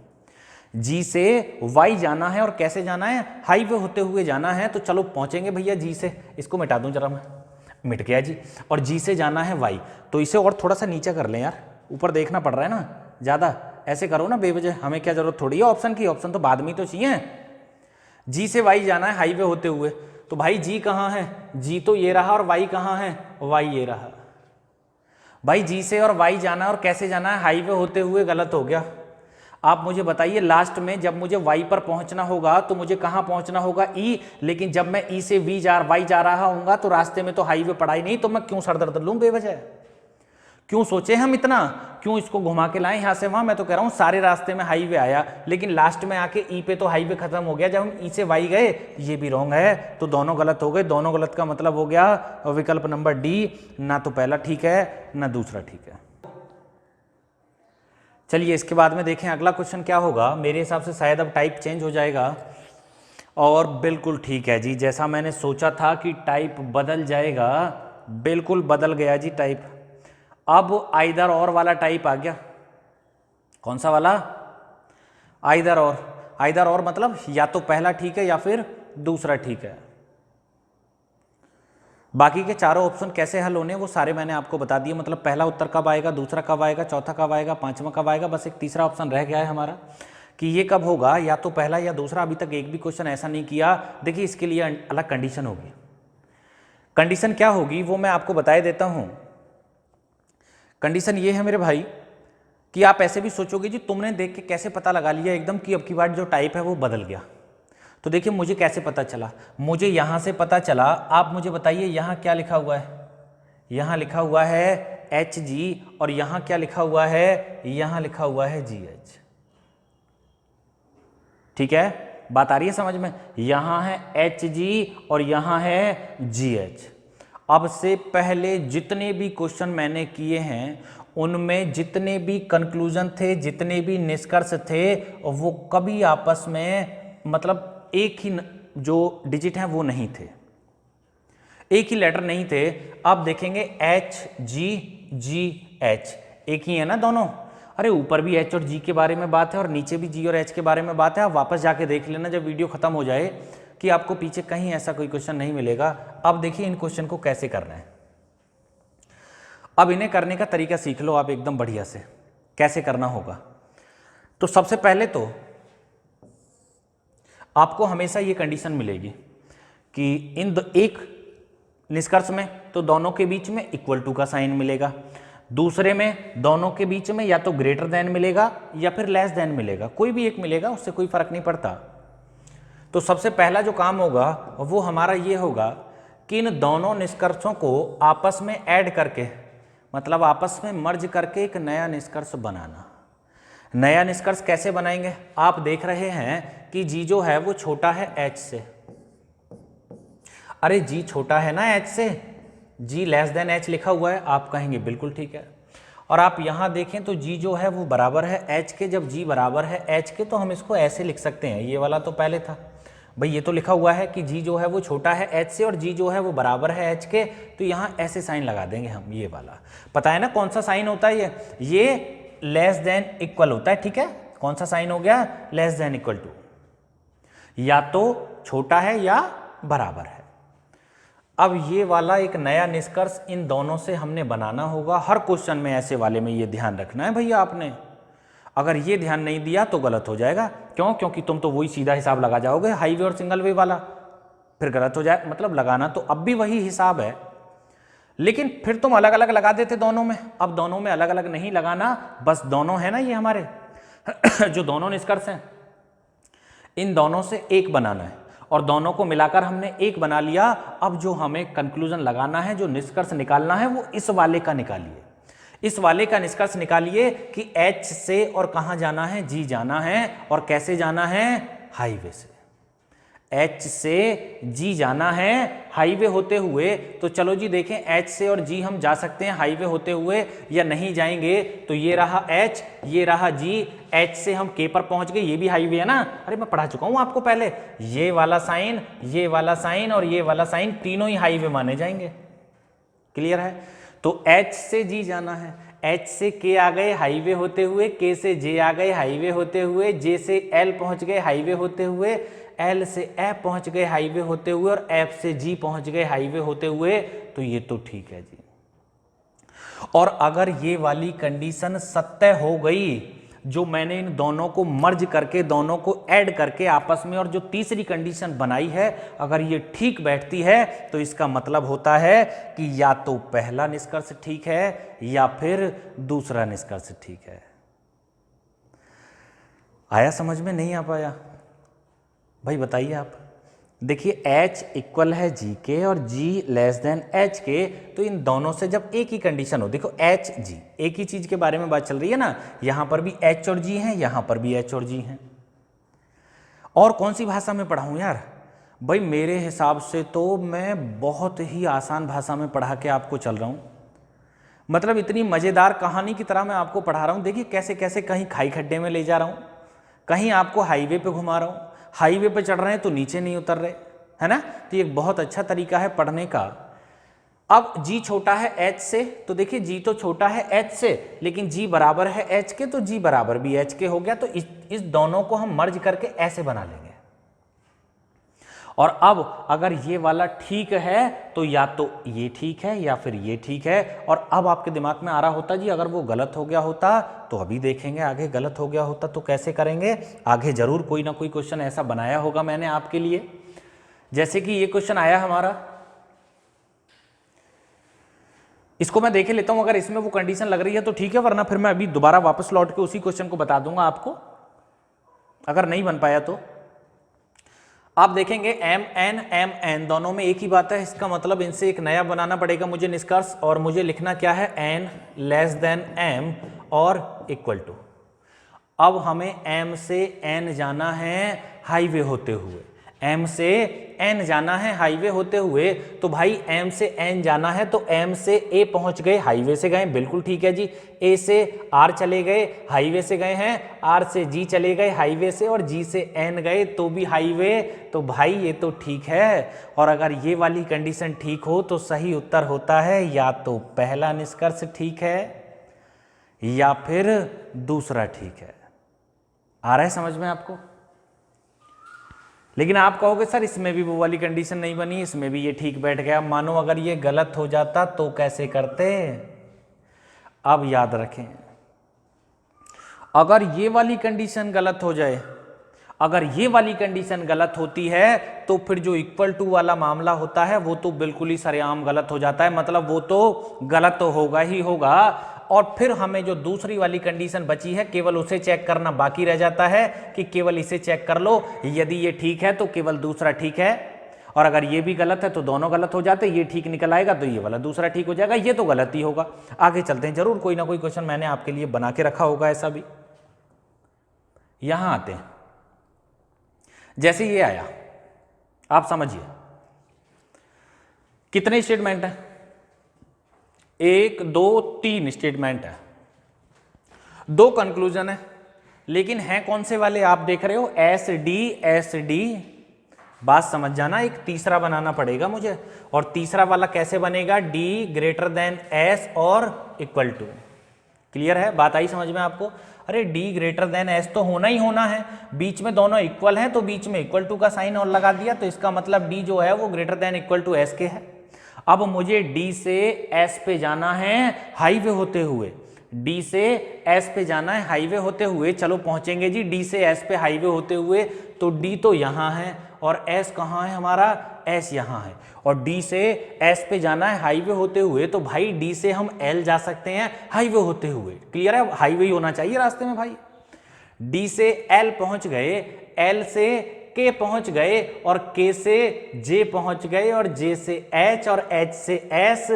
Speaker 1: जी से वाई जाना है और कैसे जाना है? हाईवे होते हुए जाना है। तो चलो पहुंचेंगे भैया जी से, इसको मिटा दूं जरा मैं, मिट गया जी। और जी से जाना है वाई, तो इसे और थोड़ा सा नीचे कर लें यार, ऊपर देखना पड़ रहा है ना ज़्यादा, ऐसे करो ना बेवजह, हमें क्या जरूरत थोड़ी है ऑप्शन की, ऑप्शन तो बाद में तो चाहिए। जी से वाई जाना है हाईवे होते हुए, तो भाई जी कहाँ है? जी तो ये रहा, और वाई कहाँ है? वाई ये रहा। भाई जी से और वाई जाना है और कैसे जाना है? हाईवे होते हुए, गलत हो गया। आप मुझे बताइए, लास्ट में जब मुझे वाई पर पहुंचना होगा तो मुझे कहां पहुंचना होगा? ई। लेकिन जब मैं ई से वाई जा रहा हूंगा तो रास्ते में तो हाईवे पड़ा ही नहीं, तो मैं क्यों सरदर्द लूं बेवजह? क्यों सोचे हम इतना, क्यों इसको घुमा के लाए यहाँ से वहाँ। मैं तो कह रहा हूँ सारे रास्ते में हाईवे आया, लेकिन लास्ट में आके ई पे तो हाईवे खत्म हो गया। जब हम ई से वाई गए, ये भी रॉन्ग है, तो दोनों गलत हो गए। दोनों गलत का मतलब हो गया विकल्प नंबर डी, ना तो पहला ठीक है ना दूसरा ठीक है। चलिए इसके बाद में देखें अगला क्वेश्चन क्या होगा। मेरे हिसाब से शायद अब टाइप चेंज हो जाएगा, और बिल्कुल ठीक है जी, जैसा मैंने सोचा था कि टाइप बदल जाएगा, बिल्कुल बदल गया जी टाइप। अब आइदर और वाला टाइप आ गया। कौन सा वाला? आइदर और। आइदर और मतलब या तो पहला ठीक है या फिर दूसरा ठीक है। बाकी के चारों ऑप्शन कैसे हल होने वो सारे मैंने आपको बता दिए। मतलब पहला उत्तर कब आएगा, दूसरा कब आएगा, चौथा कब आएगा, पांचवा कब आएगा। बस एक तीसरा ऑप्शन रह गया है हमारा कि ये कब होगा, या तो पहला या दूसरा। अभी तक एक भी क्वेश्चन ऐसा नहीं किया। देखिए इसके लिए अलग कंडीशन होगी। कंडीशन क्या होगी वो मैं आपको बताए देता हूं। कंडीशन ये है मेरे भाई कि आप ऐसे भी सोचोगे जी तुमने देख के कैसे पता लगा लिया एकदम कि अब की बार जो टाइप है वो बदल गया। तो देखिए मुझे कैसे पता चला, मुझे यहां से पता चला। आप मुझे बताइए यहां क्या लिखा हुआ है। यहां लिखा हुआ है HG, और यहां क्या लिखा हुआ है, यहां लिखा हुआ है GH। ठीक है, बात आ रही है समझ में। यहां है HG और यहां है GH। अब से पहले जितने भी क्वेश्चन मैंने किए हैं उनमें जितने भी कंक्लूजन थे, जितने भी निष्कर्ष थे, वो कभी आपस में मतलब एक ही जो डिजिट है वो नहीं थे, एक ही लेटर नहीं थे। अब देखेंगे HGGH एक ही है ना दोनों। अरे ऊपर भी H और G के बारे में बात है और नीचे भी G और H के बारे में बात है। आप वापस जाके देख लेना जब वीडियो खत्म हो जाए कि आपको पीछे कहीं ऐसा कोई क्वेश्चन नहीं मिलेगा। अब देखिए इन क्वेश्चन को कैसे करना है। अब इन्हें करने का तरीका सीख लो आप एकदम बढ़िया से, कैसे करना होगा। तो सबसे पहले तो आपको हमेशा ये कंडीशन मिलेगी कि एक निष्कर्ष में तो दोनों के बीच में इक्वल टू का साइन मिलेगा, दूसरे में दोनों के बीच में या तो ग्रेटर देन मिलेगा या फिर लेस देन मिलेगा, कोई भी एक मिलेगा, उससे कोई फर्क नहीं पड़ता। तो सबसे पहला जो काम होगा वो हमारा ये होगा कि इन दोनों निष्कर्षों को आपस में ऐड करके, मतलब आपस में मर्ज करके एक नया निष्कर्ष बनाना। नया निष्कर्ष कैसे बनाएंगे? आप देख रहे हैं कि G जो है वो छोटा है H से। अरे G छोटा है ना H से, G लेस देन H लिखा हुआ है। आप कहेंगे बिल्कुल ठीक है। और आप यहां देखें तो G जो है वो बराबर है H के। जब G बराबर है H के तो हम इसको ऐसे लिख सकते हैं, ये वाला तो पहले था भाई, ये तो लिखा हुआ है कि G जो है वो छोटा है H से और G जो है वो बराबर है H के, तो यहाँ ऐसे साइन लगा देंगे हम। ये वाला पता है ना कौन सा साइन होता है ये लेस देन इक्वल होता है। ठीक है, कौन सा साइन हो गया? लेस देन इक्वल टू, या तो छोटा है या बराबर है। अब ये वाला एक नया निष्कर्ष इन दोनों से हमने बनाना होगा। हर क्वेश्चन में ऐसे वाले में ये ध्यान रखना है भैया आपने। अगर ये ध्यान नहीं दिया तो गलत हो जाएगा। क्यों? क्योंकि तुम तो वही सीधा हिसाब लगा जाओगे हाईवे और सिंगल वे वाला, फिर गलत हो जाए। मतलब लगाना तो अब भी वही हिसाब है, लेकिन फिर तुम अलग अलग लगा देते दोनों में। अब दोनों में अलग अलग नहीं लगाना, बस दोनों है ना ये हमारे जो दोनों निष्कर्ष हैं, इन दोनों से एक बनाना है और दोनों को मिलाकर हमने एक बना लिया। अब जो हमें कंक्लूजन लगाना है, जो निष्कर्ष निकालना है, वो इस वाले का निकालिए। इस वाले का निष्कर्ष निकालिए कि H से और कहां जाना है? G जाना है। और कैसे जाना है? हाईवे से। H से G जाना है हाईवे होते हुए। तो चलो जी देखें, H से और G हम जा सकते हैं हाईवे होते हुए या नहीं जाएंगे? तो ये रहा H, ये रहा G। H से हम K पर पहुंच गए, ये भी हाईवे है ना। अरे मैं पढ़ा चुका हूं आपको पहले। ये वाला साइन, ये वाला साइन और ये वाला साइन तीनों ही हाईवे माने जाएंगे। क्लियर है? तो H से G जाना है, H से K आ गए हाईवे होते हुए, K से J आ गए हाईवे होते हुए, J से L पहुंच गए हाईवे होते हुए, L से F पहुंच गए हाईवे होते हुए और F से G पहुंच गए हाईवे होते हुए। तो ये तो ठीक है जी। और अगर ये वाली कंडीशन सत्य हो गई, जो मैंने इन दोनों को मर्ज करके, दोनों को ऐड करके आपस में, और जो तीसरी कंडीशन बनाई है, अगर ये ठीक बैठती है तो इसका मतलब होता है कि या तो पहला निष्कर्ष ठीक है या फिर दूसरा निष्कर्ष ठीक है। आया समझ में? नहीं आ पाया? भाई बताइए आप। देखिए H इक्वल है G के और G लेस देन H के, तो इन दोनों से जब एक ही कंडीशन हो, देखो H G एक ही चीज के बारे में बात चल रही है ना, यहां पर भी H और G है, यहां पर भी H और G है। और कौन सी भाषा में पढ़ाऊं यार भाई, मेरे हिसाब से तो मैं बहुत ही आसान भाषा में पढ़ा के आपको चल रहा हूं, मतलब इतनी मजेदार कहानी की तरह मैं आपको पढ़ा रहा हूं। देखिए कैसे कैसे कहीं खाई खड्डे में ले जा रहा हूं, कहीं आपको हाईवे पे घुमा रहा हूं, हाईवे पे चढ़ रहे हैं तो नीचे नहीं उतर रहे, है ना। तो ये बहुत अच्छा तरीका है पढ़ने का। अब G छोटा है H से, तो देखिए G तो छोटा है H से, लेकिन G बराबर है H के, तो G बराबर भी H के हो गया। तो इस दोनों को हम मर्ज करके ऐसे बना लेंगे। और अब अगर ये वाला ठीक है तो या तो ये ठीक है या फिर ये ठीक है। और अब आपके दिमाग में आ रहा होता जी अगर वो गलत हो गया होता, तो अभी देखेंगे आगे गलत हो गया होता तो कैसे करेंगे। आगे जरूर कोई ना कोई क्वेश्चन ऐसा बनाया होगा मैंने आपके लिए, जैसे कि ये क्वेश्चन आया हमारा, इसको मैं देखे लेता हूं, अगर इसमें वो कंडीशन लग रही है तो ठीक है, वरना फिर मैं अभी दोबारा वापस लौट के उसी क्वेश्चन को बता दूंगा आपको, अगर नहीं बन पाया तो। आप देखेंगे M N दोनों में एक ही बात है, इसका मतलब इनसे एक नया बनाना पड़ेगा मुझे निष्कर्ष, और मुझे लिखना क्या है, N लेस देन M और इक्वल टू। अब हमें M से N जाना है हाईवे होते हुए, M से N जाना है हाईवे होते हुए, तो भाई M से N जाना है तो M से A पहुंच गए, हाईवे से गए, बिल्कुल ठीक है जी। A से R चले गए, हाईवे से गए हैं, R से G चले गए हाईवे से, और G से N गए तो भी हाईवे, तो भाई ये तो ठीक है। और अगर ये वाली कंडीशन ठीक हो तो सही उत्तर होता है या तो पहला निष्कर्ष ठीक है या फिर दूसरा ठीक है। आ रहा है समझ में आपको? लेकिन आप कहोगे सर इसमें भी वो वाली कंडीशन नहीं बनी, इसमें भी ये ठीक बैठ गया, मानो अगर ये गलत हो जाता तो कैसे करते। अब याद रखें, अगर ये वाली कंडीशन गलत हो जाए, अगर ये वाली कंडीशन गलत होती है तो फिर जो इक्वल टू वाला मामला होता है वो तो बिल्कुल ही सरेआम गलत हो जाता है, मतलब वो तो गलत तो होगा ही होगा। और फिर हमें जो दूसरी वाली कंडीशन बची है केवल उसे चेक करना बाकी रह जाता है कि केवल इसे चेक कर लो, यदि ये ठीक है तो केवल दूसरा ठीक है, और अगर ये भी गलत है तो दोनों गलत हो जाते, ये ठीक निकल आएगा तो ये वाला दूसरा ठीक हो जाएगा, ये तो गलत ही होगा। आगे चलते हैं, जरूर कोई ना कोई क्वेश्चन मैंने आपके लिए बना के रखा होगा ऐसा भी। यहां आते हैं, जैसे ये आया आप समझिए कितने स्टेटमेंट है, 1 2 3 स्टेटमेंट है, 2 कंक्लूजन है, लेकिन है कौन से वाले आप देख रहे हो, एस डी। बात समझ जाना, एक तीसरा बनाना पड़ेगा मुझे, और तीसरा वाला कैसे बनेगा, डी ग्रेटर देन एस और इक्वल टू। क्लियर है, बात आई समझ में आपको? अरे डी ग्रेटर देन एस तो होना ही होना है, बीच में दोनों इक्वल हैं तो बीच में इक्वल टू का साइन और लगा दिया, तो इसका मतलब डी जो है वो greater than equal to s के है। अब मुझे डी से एस पे जाना है हाईवे होते हुए, डी से एस पे जाना है हाईवे होते हुए, चलो पहुंचेंगे जी डी से एस पे हाईवे होते हुए, तो डी तो यहां है और एस कहां है हमारा, एस यहां है, और डी से एस पे जाना है हाईवे होते हुए, तो भाई डी से हम एल जा सकते हैं हाईवे होते हुए। क्लियर है, हाईवे ही होना चाहिए रास्ते में भाई। डी से एल पहुंच गए, एल से के पहुंच गए, और के से जे पहुंच गए, और जे से एच और एच से एस,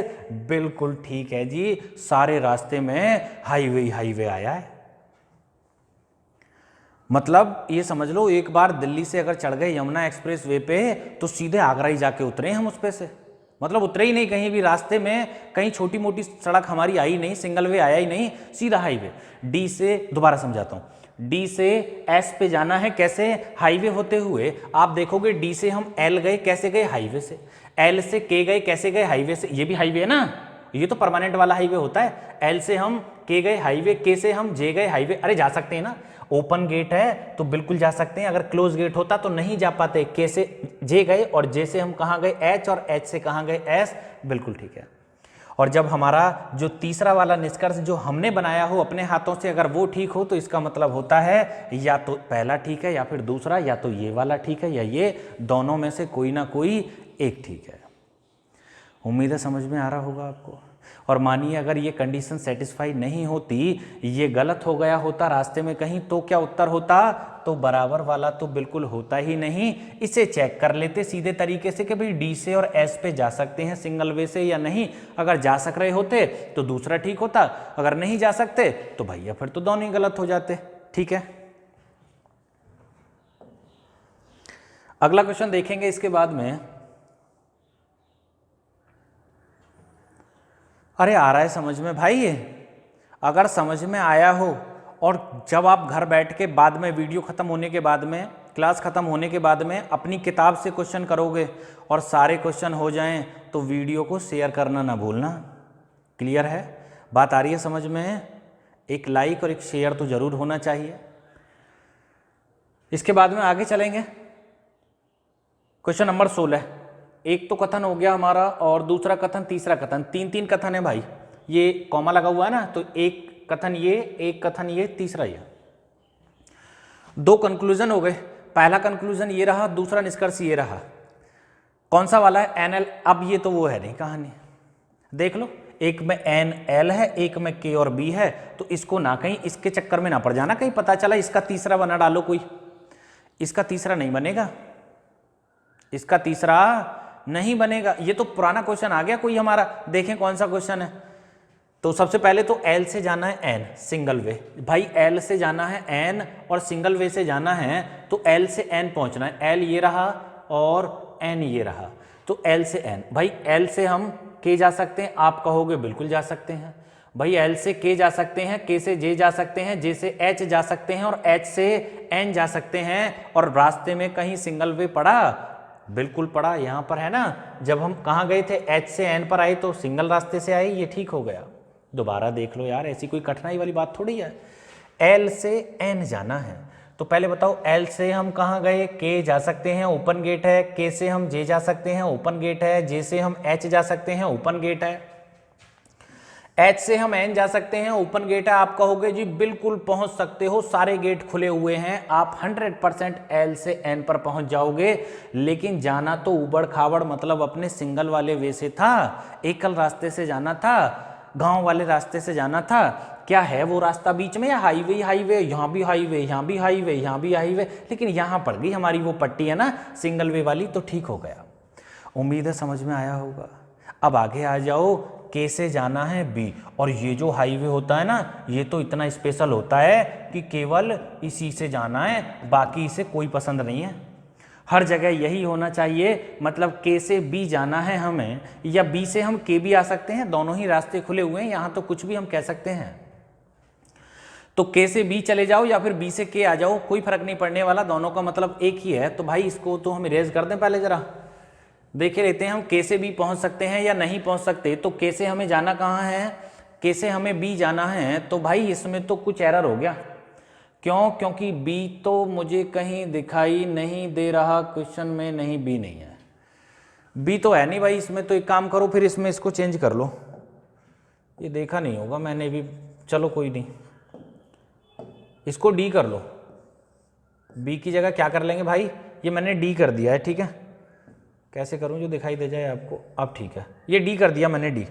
Speaker 1: बिल्कुल ठीक है जी, सारे रास्ते में हाईवे ही हाईवे आया है। मतलब ये समझ लो एक बार दिल्ली से अगर चढ़ गए यमुना एक्सप्रेस वे पे तो सीधे आगरा ही जाके उतरे हम उस पे से, मतलब उतरे ही नहीं कहीं भी रास्ते में, कहीं छोटी मोटी सड़क हमारी आई नहीं, सिंगल वे आया ही नहीं, सीधा हाईवे। डी से, दोबारा समझाता हूं, डी से एस पे जाना है कैसे, हाईवे होते हुए। आप देखोगे डी से हम एल गए, कैसे गए, हाईवे से। एल से के गए, कैसे गए, हाईवे से। ये भी हाईवे है ना, ये तो परमानेंट वाला हाईवे होता है। एल से हम के गए हाईवे, के से हम जे गए हाईवे। अरे जा सकते हैं ना, ओपन गेट है तो बिल्कुल जा सकते हैं, अगर क्लोज गेट होता तो नहीं जा पाते। के से जे गए और जे से हम कहां गए, एच, और एच से कहां गए, एस, बिल्कुल ठीक है। और जब हमारा जो तीसरा वाला निष्कर्ष जो हमने बनाया हो अपने हाथों से, अगर वो ठीक हो तो इसका मतलब होता है या तो पहला ठीक है या फिर दूसरा, या तो ये वाला ठीक है या ये, दोनों में से कोई ना कोई एक ठीक है। उम्मीद है समझ में आ रहा होगा आपको। और मानिए अगर ये कंडीशन सेटिस्फाई नहीं होती, ये गलत हो गया होता रास्ते में कहीं, तो क्या उत्तर होता? तो बराबर वाला तो बिल्कुल होता ही नहीं। इसे चेक कर लेते सीधे तरीके से कि भाई डी से और एस पे जा सकते हैं सिंगल वे से या नहीं। अगर जा सक रहे होते तो दूसरा ठीक होता, अगर नहीं जा सकते तो भैया फिर तो दोनों ही गलत हो जाते। ठीक है, अगला क्वेश्चन देखेंगे इसके बाद में। अरे आ रहा है समझ में भाई? ये अगर समझ में आया हो और जब आप घर बैठ के बाद में वीडियो खत्म होने के बाद में, क्लास खत्म होने के बाद में अपनी किताब से क्वेश्चन करोगे और सारे क्वेश्चन हो जाएं तो वीडियो को शेयर करना ना भूलना। क्लियर है? बात आ रही है समझ में? एक लाइक और एक शेयर तो जरूर होना चाहिए। इसके बाद में आगे चलेंगे। क्वेश्चन नंबर 16, एक तो कथन हो गया हमारा और दूसरा कथन, तीसरा कथन, तीन कथन है भाई। ये कॉमा लगा हुआ है ना, तो एक कथन ये, एक कथन ये, तीसरा ये। दो कंक्लूजन हो गए। पहला कंक्लूजन ये रहा, दूसरा निष्कर्ष ये रहा। कौन सा वाला है? N L. अब ये तो वो है नहीं कहानी, देख लो, एक में एन एल है, एक में के और बी है, तो इसको ना कहीं इसके चक्कर में ना पड़ जाना, कहीं पता चला इसका तीसरा बना डालो कोई। इसका तीसरा नहीं बनेगा, इसका तीसरा नहीं बनेगा। ये तो पुराना क्वेश्चन आ गया कोई हमारा। देखें कौन सा क्वेश्चन है। तो सबसे पहले तो एल से जाना है एन, सिंगल वे। भाई एल से जाना है एन और सिंगल वे से जाना है, तो एल से एन पहुंचना है। एल ये रहा और एन ये रहा, तो एल से एन। भाई एल से हम के जा सकते हैं, आप कहोगे बिल्कुल जा सकते हैं भाई। एल से के जा सकते हैं, के से जे जा सकते हैं, जे से एच जा सकते हैं और एच से एन जा सकते हैं। और रास्ते में कहीं सिंगल वे पड़ा? बिल्कुल पड़ा, यहाँ पर है ना। जब हम कहाँ गए थे? एच से एन पर आए तो सिंगल रास्ते से आए, ये ठीक हो गया। दोबारा देख लो यार, ऐसी कोई कठिनाई वाली बात थोड़ी है। एल से एन जाना है, तो पहले बताओ एल से हम कहाँ गए? के जा सकते हैं, ओपन गेट है। के से हम जे जा सकते हैं, ओपन गेट है। जे से हम एच जा सकते हैं, ओपन गेट है। एच से हम एन जा सकते हैं, ओपन गेट है। आप कहोगे जी बिल्कुल पहुंच सकते हो, सारे गेट खुले हुए हैं, आप 100% एल से एन पर पहुंच जाओगे। लेकिन जाना तो उबड़ खाबड़, मतलब अपने सिंगल वाले वे से था, एकल रास्ते से जाना था, गांव वाले रास्ते से जाना था। क्या है वो रास्ता बीच में? या हाईवे हाईवे, यहाँ भी हाईवे, यहाँ भी हाईवे, यहाँ भी हाईवे। लेकिन यहाँ पड़ गई हमारी वो पट्टी है ना सिंगल वे वाली, तो ठीक हो गया। उम्मीद है समझ में आया होगा। अब आगे आ जाओ, के से जाना है बी, और ये जो हाईवे होता है ना, ये तो इतना स्पेशल होता है कि केवल इसी से जाना है, बाकी इसे कोई पसंद नहीं है। हर जगह यही होना चाहिए, मतलब के से बी जाना है हमें, या बी से हम के भी आ सकते हैं, दोनों ही रास्ते खुले हुए हैं, यहां तो कुछ भी हम कह सकते हैं। तो के से बी चले जाओ या फिर बी से के आ जाओ, कोई फर्क नहीं पड़ने वाला, दोनों का मतलब एक ही है। तो भाई इसको तो हम इरेज कर दें, पहले जरा देखे लेते हैं हम के से बी पहुंच सकते हैं या नहीं पहुंच सकते। तो के से हमें जाना कहाँ है? के से हमें बी जाना है, तो भाई इसमें तो कुछ एरर हो गया। क्यों? क्योंकि बी तो मुझे कहीं दिखाई नहीं दे रहा क्वेश्चन में, नहीं बी नहीं है, बी तो है नहीं भाई इसमें। तो एक काम करो फिर, इसमें इसको चेंज कर लो, ये देखा नहीं होगा मैंने भी, चलो कोई नहीं, इसको डी कर लो। बी की जगह क्या कर लेंगे भाई? ये मैंने डी कर दिया है, ठीक है। कैसे करूं जो दिखाई दे जाए आपको? अब ठीक है, ये डी कर दिया मैंने, डी,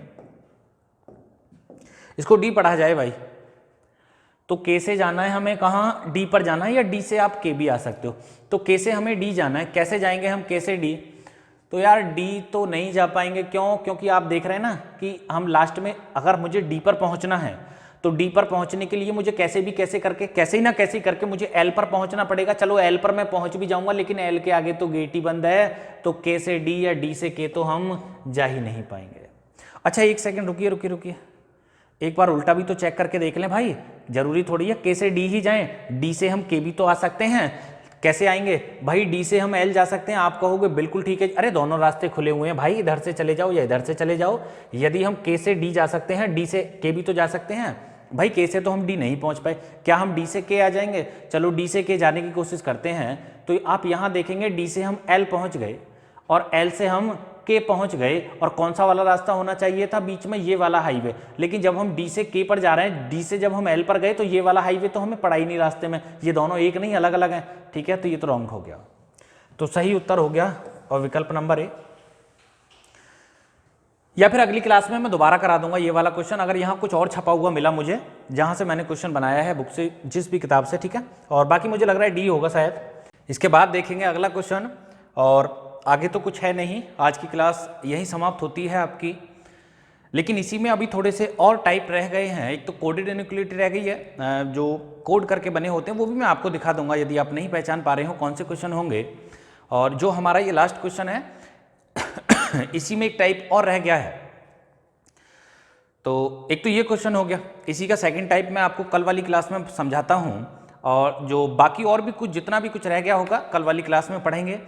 Speaker 1: इसको डी पढ़ा जाए भाई। तो के से जाना है हमें कहाँ? डी पर जाना है, या डी से आप के भी आ सकते हो। तो के से हमें डी जाना है, कैसे जाएंगे हम के से डी? तो यार डी तो नहीं जा पाएंगे। क्यों? क्योंकि आप देख रहे हैं ना कि हम लास्ट में, अगर मुझे डी पर पहुंचना है तो डी पर पहुंचने के लिए मुझे कैसे भी कैसे करके, कैसे ही ना कैसे करके मुझे एल पर पहुंचना पड़ेगा। चलो एल पर मैं पहुंच भी जाऊंगा, लेकिन एल के आगे तो गेट ही बंद है, तो के से डी या डी से के तो हम जा ही नहीं पाएंगे। अच्छा एक सेकंड रुकिए रुकिए रुकिए, एक बार उल्टा भी तो चेक करके देख लें भाई, जरूरी थोड़ी है के से डी ही जाएं, डी से हम के भी तो आ सकते हैं। कैसे आएंगे भाई? डी से हम एल जा सकते हैं। आप कहोगे बिल्कुल ठीक है, अरे दोनों रास्ते खुले हुए हैं भाई, इधर से चले जाओ या इधर से चले जाओ। यदि हम के से डी जा सकते हैं, डी से के भी तो जा सकते हैं भाई। के से तो हम डी नहीं पहुंच पाए, क्या हम डी से के आ जाएंगे? चलो डी से के जाने की कोशिश करते हैं। तो आप यहां देखेंगे डी से हम एल पहुंच गए और एल से हम के पहुंच गए, और कौन सा वाला रास्ता होना चाहिए था बीच में? ये वाला हाईवे। लेकिन जब हम डी से के पर जा रहे हैं, डी से जब हम एल पर गए, तो ये वाला हाईवे तो हमें पड़ा ही नहीं रास्ते में। ये दोनों एक नहीं, अलग अलग हैं, ठीक है। तो ये तो रॉन्ग हो गया। तो सही उत्तर हो गया और विकल्प नंबर ए। या फिर अगली क्लास में मैं दोबारा करा दूंगा ये वाला क्वेश्चन, अगर यहाँ कुछ और छपा हुआ मिला मुझे जहाँ से मैंने क्वेश्चन बनाया है बुक से, जिस भी किताब से, ठीक है। और बाकी मुझे लग रहा है डी होगा शायद। इसके बाद देखेंगे अगला क्वेश्चन, और आगे तो कुछ है नहीं, आज की क्लास यही समाप्त होती है आपकी। लेकिन इसी में अभी थोड़े से और टाइप रह गए हैं। एक तो कोडेड इनइक्वालिटी रह गई है, जो कोड करके बने होते हैं, वो भी मैं आपको दिखा दूंगा यदि आप नहीं पहचान पा रहे हो कौन से क्वेश्चन होंगे। और जो हमारा ये लास्ट क्वेश्चन है इसी में एक टाइप और रह गया है। तो एक तो ये क्वेश्चन हो गया, इसी का सेकंड टाइप मैं आपको कल वाली क्लास में समझाता हूँ, और जो बाकी और भी कुछ जितना भी कुछ रह गया होगा कल वाली क्लास में पढ़ेंगे।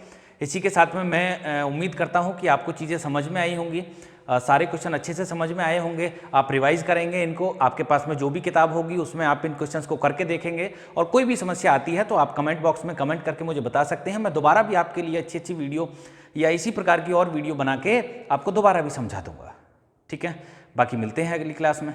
Speaker 1: इसी के साथ में मैं उम्मीद करता हूँ कि आपको चीज़ें समझ में आई होंगी, सारे क्वेश्चन अच्छे से समझ में आए होंगे। आप रिवाइज करेंगे इनको, आपके पास में जो भी किताब होगी उसमें आप इन क्वेश्चंस को करके देखेंगे, और कोई भी समस्या आती है तो आप कमेंट बॉक्स में कमेंट करके मुझे बता सकते हैं। मैं दोबारा भी आपके लिए अच्छी अच्छी वीडियो या इसी प्रकार की और वीडियो बना के आपको दोबारा भी समझा दूंगा, ठीक है। बाकी मिलते हैं अगली क्लास में।